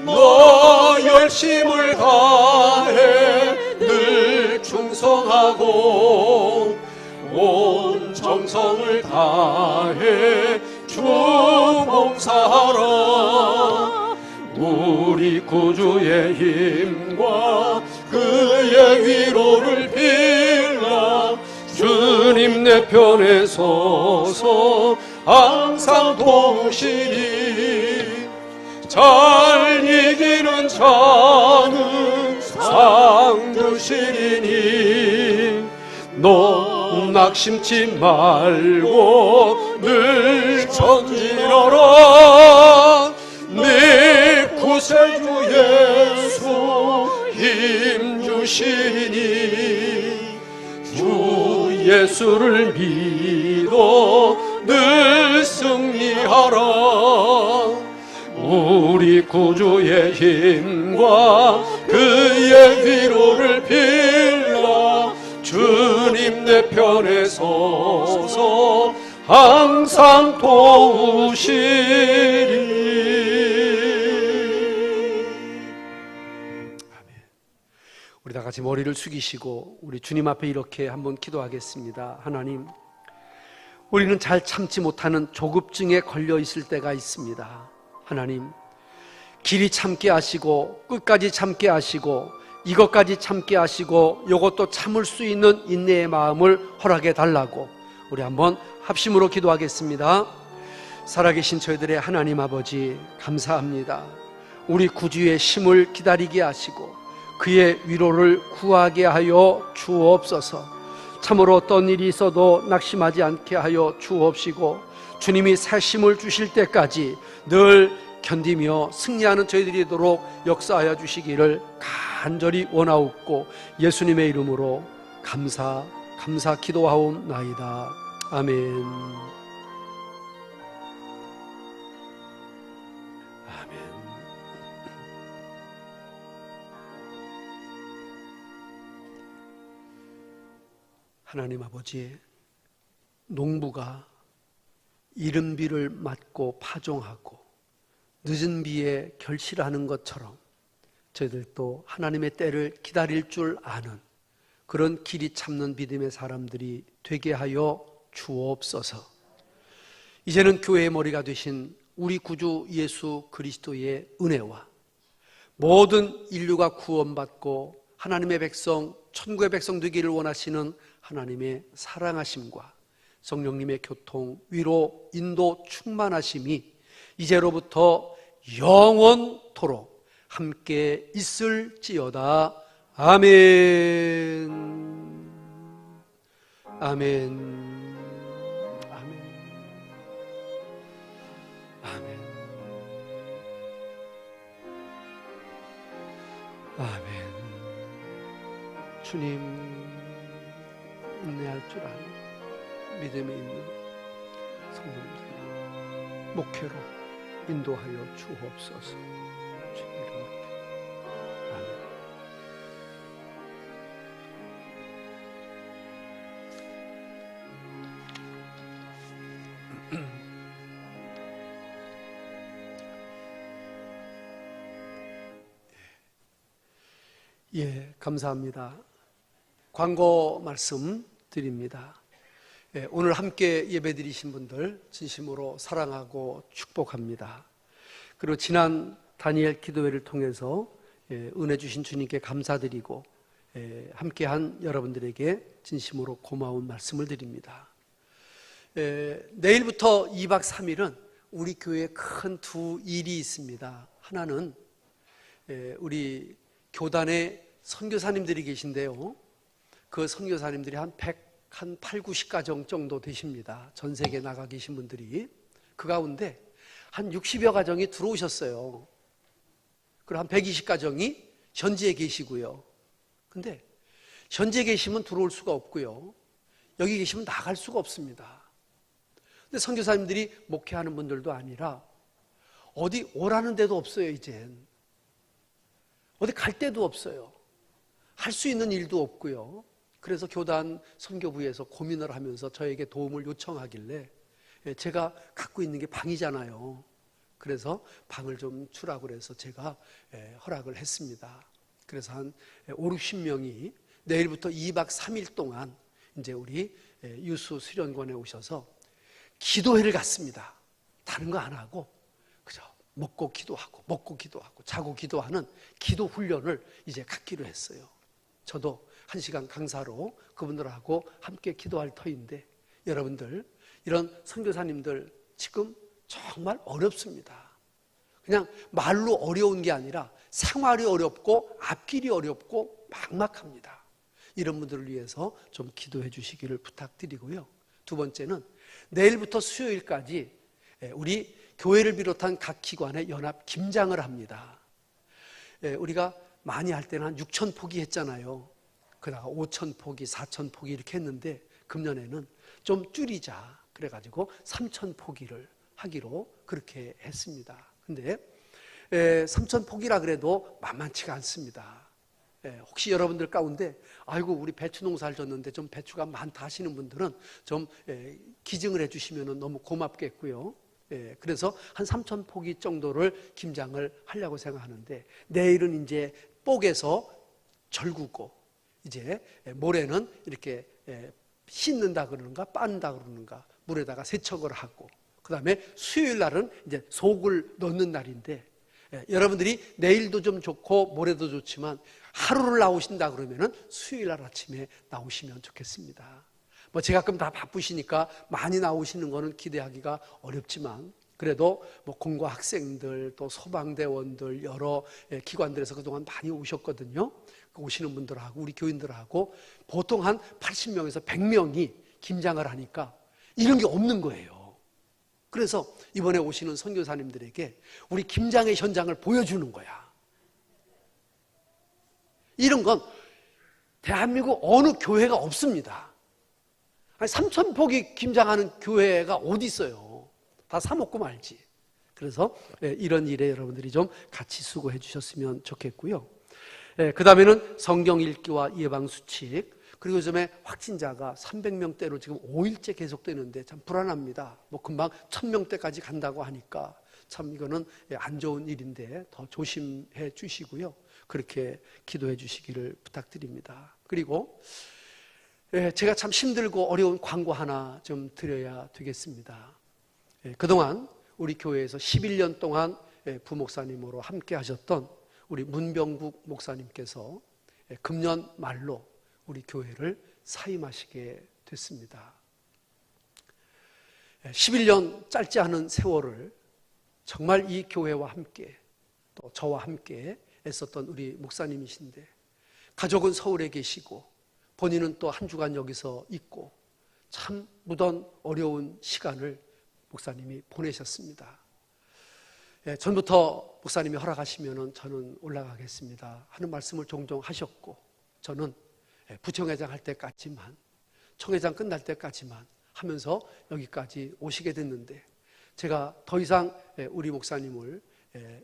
너 열심을 다해 늘 충성하고 온 정성을 다해 주 봉사하라. 우리 구주의 힘과 그의 위로를 빌라. 주님 내 편에 서서 항상 도우시니 잘 이기는 자는 상 주시리니 너 낙심치 말고 늘 전진하라. 네 구세주 예수 힘 주시니 주 예수를 믿어 늘 승리하라. 우리 구주의 힘과 그의 위로를 빌라. 주님 내 편에 서서 항상 도우시리. 우리 다 같이 머리를 숙이시고 우리 주님 앞에 이렇게 한번 기도하겠습니다. 하나님, 우리는 잘 참지 못하는 조급증에 걸려 있을 때가 있습니다. 하나님, 길이 참게 하시고 끝까지 참게 하시고 이것까지 참게 하시고 이것도 참을 수 있는 인내의 마음을 허락해 달라고 우리 한번 합심으로 기도하겠습니다. 살아계신 저희들의 하나님 아버지, 감사합니다. 우리 구주의 힘을 기다리게 하시고 그의 위로를 구하게 하여 주옵소서. 참으로 어떤 일이 있어도 낙심하지 않게 하여 주옵시고 주님이 새 힘을 주실 때까지 늘 견디며 승리하는 저희들이 되도록 역사하여 주시기를 간절히 원하옵고 예수님의 이름으로 감사 기도하옵나이다. 아멘. 하나님 아버지, 농부가 이른 비를 맞고 파종하고 늦은 비에 결실하는 것처럼 저희들도 하나님의 때를 기다릴 줄 아는 그런 길이 참는 믿음의 사람들이 되게 하여 주옵소서. 이제는 교회의 머리가 되신 우리 구주 예수 그리스도의 은혜와 모든 인류가 구원받고 하나님의 백성, 천국의 백성 되기를 원하시는 하나님의 사랑하심과 성령님의 교통, 위로, 인도, 충만하심이 이제로부터 영원토록 함께 있을지어다. 아멘. 아멘. 아멘. 아멘. 아멘. 주님, 인내할 줄 아는 믿음에 있는 성도님들 목회로 인도하여 주옵소서. 주님 이름 앞에 아멘. 예, 감사합니다. 광고 말씀 드립니다. 오늘 함께 예배드리신 분들 진심으로 사랑하고 축복합니다. 그리고 지난 다니엘 기도회를 통해서 은혜 주신 주님께 감사드리고 함께한 여러분들에게 진심으로 고마운 말씀을 드립니다. 내일부터 2박 3일은 우리 교회에 큰 두 일이 있습니다. 하나는 우리 교단에 선교사님들이 계신데요. 그 선교사님들이 한 8, 90가정 정도 되십니다. 전 세계에 나가 계신 분들이. 그 가운데 한 60여 가정이 들어오셨어요. 그리고 한 120가정이 현지에 계시고요. 근데 현지에 계시면 들어올 수가 없고요. 여기 계시면 나갈 수가 없습니다. 근데 선교사님들이 목회하는 분들도 아니라 어디 오라는 데도 없어요. 이젠 어디 갈 데도 없어요. 할 수 있는 일도 없고요. 그래서 교단 선교부에서 고민을 하면서 저에게 도움을 요청하길래 제가 갖고 있는 게 방이잖아요. 그래서 방을 좀 주라고 그래서 제가 허락을 했습니다. 그래서 한 5, 60명이 내일부터 2박 3일 동안 이제 우리 유수 수련관에 오셔서 기도회를 갖습니다. 다른 거 안 하고 그죠? 먹고 기도하고 자고 기도하는 기도 훈련을 이제 갖기로 했어요. 저도 1시간 강사로 그분들하고 함께 기도할 터인데 여러분들 이런 선교사님들 지금 정말 어렵습니다. 그냥 말로 어려운 게 아니라 생활이 어렵고 앞길이 어렵고 막막합니다. 이런 분들을 위해서 좀 기도해 주시기를 부탁드리고요. 두 번째는 내일부터 수요일까지 우리 교회를 비롯한 각 기관의 연합 김장을 합니다. 우리가 많이 할 때는 한 6,000포기 했잖아요. 그러다가 5,000포기, 4,000포기 이렇게 했는데 금년에는 좀 줄이자 그래가지고 3,000포기를 하기로 그렇게 했습니다. 근데 3,000포기라 그래도 만만치가 않습니다. 혹시 여러분들 가운데 아이고 우리 배추 농사를 졌는데 좀 배추가 많다 하시는 분들은 좀 기증을 해주시면 너무 고맙겠고요. 그래서 한 3,000포기 정도를 김장을 하려고 생각하는데 내일은 이제 뽁에서 절구고 이제 모레는 이렇게 씻는다 그러는가 빻는다 그러는가 물에다가 세척을 하고 그 다음에 수요일 날은 이제 속을 넣는 날인데 여러분들이 내일도 좀 좋고 모레도 좋지만 하루를 나오신다 그러면은 수요일 날 아침에 나오시면 좋겠습니다. 뭐 제가 그럼 다 바쁘시니까 많이 나오시는 거는 기대하기가 어렵지만 그래도 뭐 공고 학생들 또 소방대원들 여러 기관들에서 그동안 많이 오셨거든요. 오시는 분들하고 우리 교인들하고 보통 한 80명에서 100명이 김장을 하니까 이런 게 없는 거예요. 그래서 이번에 오시는 선교사님들에게 우리 김장의 현장을 보여주는 거야. 이런 건 대한민국 어느 교회가 없습니다. 아니 3,000포기 김장하는 교회가 어디 있어요? 다 사 먹고 말지. 그래서 이런 일에 여러분들이 좀 같이 수고해 주셨으면 좋겠고요. 그 다음에는 성경 읽기와 예방수칙, 그리고 요즘에 확진자가 300명대로 지금 5일째 계속되는데 참 불안합니다. 뭐 금방 1,000명대까지 간다고 하니까 참 이거는 안 좋은 일인데 더 조심해 주시고요. 그렇게 기도해 주시기를 부탁드립니다. 그리고 제가 참 힘들고 어려운 광고 하나 좀 드려야 되겠습니다. 그동안 우리 교회에서 11년 동안 부목사님으로 함께 하셨던 우리 문병국 목사님께서 금년 말로 우리 교회를 사임하시게 됐습니다. 11년 짧지 않은 세월을 정말 이 교회와 함께 또 저와 함께 애썼던 우리 목사님이신데 가족은 서울에 계시고 본인은 또 한 주간 여기서 있고 참 무던 어려운 시간을 목사님이 보내셨습니다. 전부터 목사님이 허락하시면 저는 올라가겠습니다 하는 말씀을 종종 하셨고 저는 부청회장 할 때까지만 청회장 끝날 때까지만 하면서 여기까지 오시게 됐는데 제가 더 이상 우리 목사님을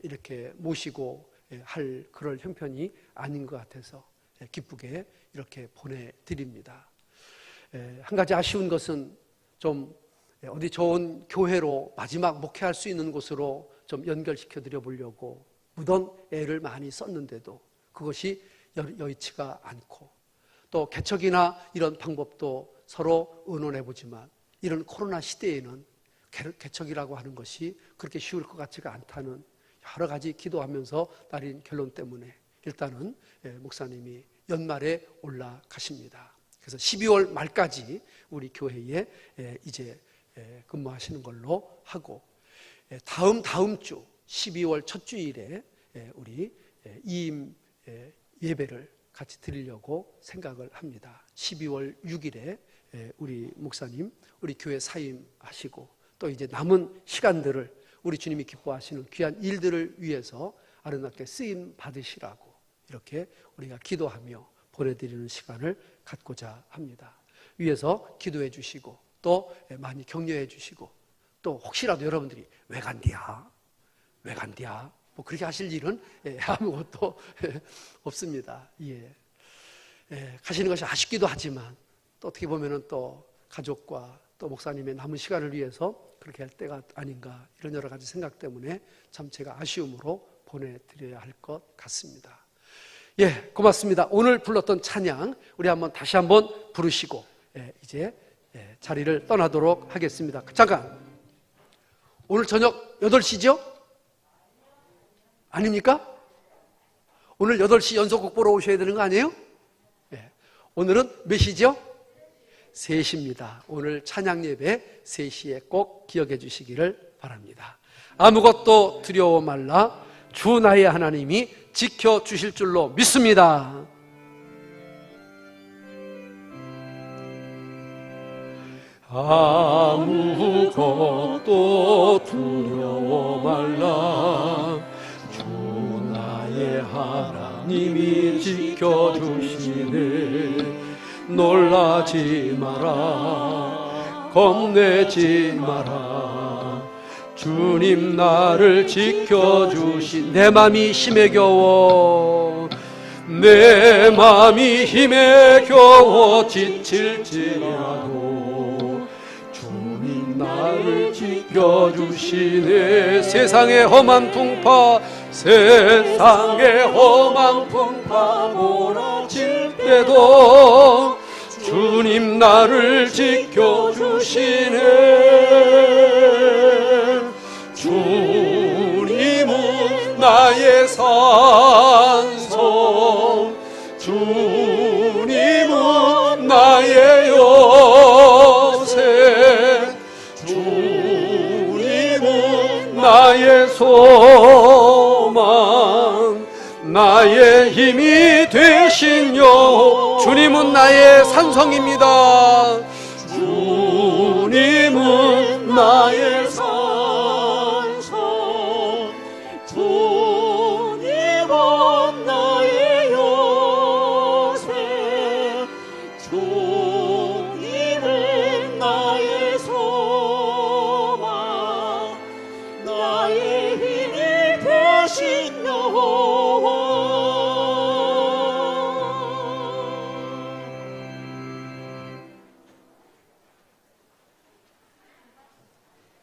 이렇게 모시고 할 그럴 형편이 아닌 것 같아서 기쁘게 이렇게 보내드립니다. 한 가지 아쉬운 것은 좀 어디 좋은 교회로 마지막 목회할 수 있는 곳으로 좀 연결시켜 드려 보려고 무던 애를 많이 썼는데도 그것이 여의치가 않고 또 개척이나 이런 방법도 서로 의논해 보지만 이런 코로나 시대에는 개척이라고 하는 것이 그렇게 쉬울 것 같지가 않다는 여러 가지 기도하면서 내린 결론 때문에 일단은 목사님이 연말에 올라가십니다. 그래서 12월 말까지 우리 교회에 이제 근무하시는 걸로 하고, 다음 주 12월 첫 주일에 우리 이임 예배를 같이 드리려고 생각을 합니다. 12월 6일에 우리 목사님, 우리 교회 사임하시고, 또 이제 남은 시간들을 우리 주님이 기뻐하시는 귀한 일들을 위해서 아름답게 쓰임 받으시라고 이렇게 우리가 기도하며 보내드리는 시간을 갖고자 합니다. 위에서 기도해 주시고, 또 많이 격려해 주시고, 또 혹시라도 여러분들이 왜 간디야? 왜 간디야? 뭐 그렇게 하실 일은 아무것도 없습니다. 가시는 것이 아쉽기도 하지만, 또 어떻게 보면은 또 가족과 또 목사님의 남은 시간을 위해서 그렇게 할 때가 아닌가, 이런 여러 가지 생각 때문에 참 제가 아쉬움으로 보내드려야 할 것 같습니다. 고맙습니다. 오늘 불렀던 찬양 우리 다시 한번 부르시고 이제 자리를 떠나도록 하겠습니다. 잠깐, 오늘 저녁 8시죠? 아닙니까? 오늘 8시 연속곡 보러 오셔야 되는 거 아니에요? 오늘은 몇 시죠? 3시입니다. 오늘 찬양 예배 3시에 꼭 기억해 주시기를 바랍니다. 아무것도 두려워 말라. 주 나의 하나님이 지켜주실 줄로 믿습니다. 아무것도 두려워 말라. 주 나의 하나님이 지켜주시네. 놀라지 마라, 겁내지 마라. 주님 나를 지켜주신, 내 맘이 힘에 겨워, 내 맘이 힘에 겨워 지칠지라도 주님 나를 지켜주시네. 세상의 험한 풍파, 세상의 험한 풍파 몰아칠 때도 주님 나를 지켜주시네. 주님은 나의 산성, 주님은 나의 요새, 주님은 나의 소망, 나의 힘이 되신 여호와. 주님은 나의 산성입니다. 주님은 나의 산성, 주님은 나의 요새, 주님은 나의 소망, 나의 힘이 되신 여호와.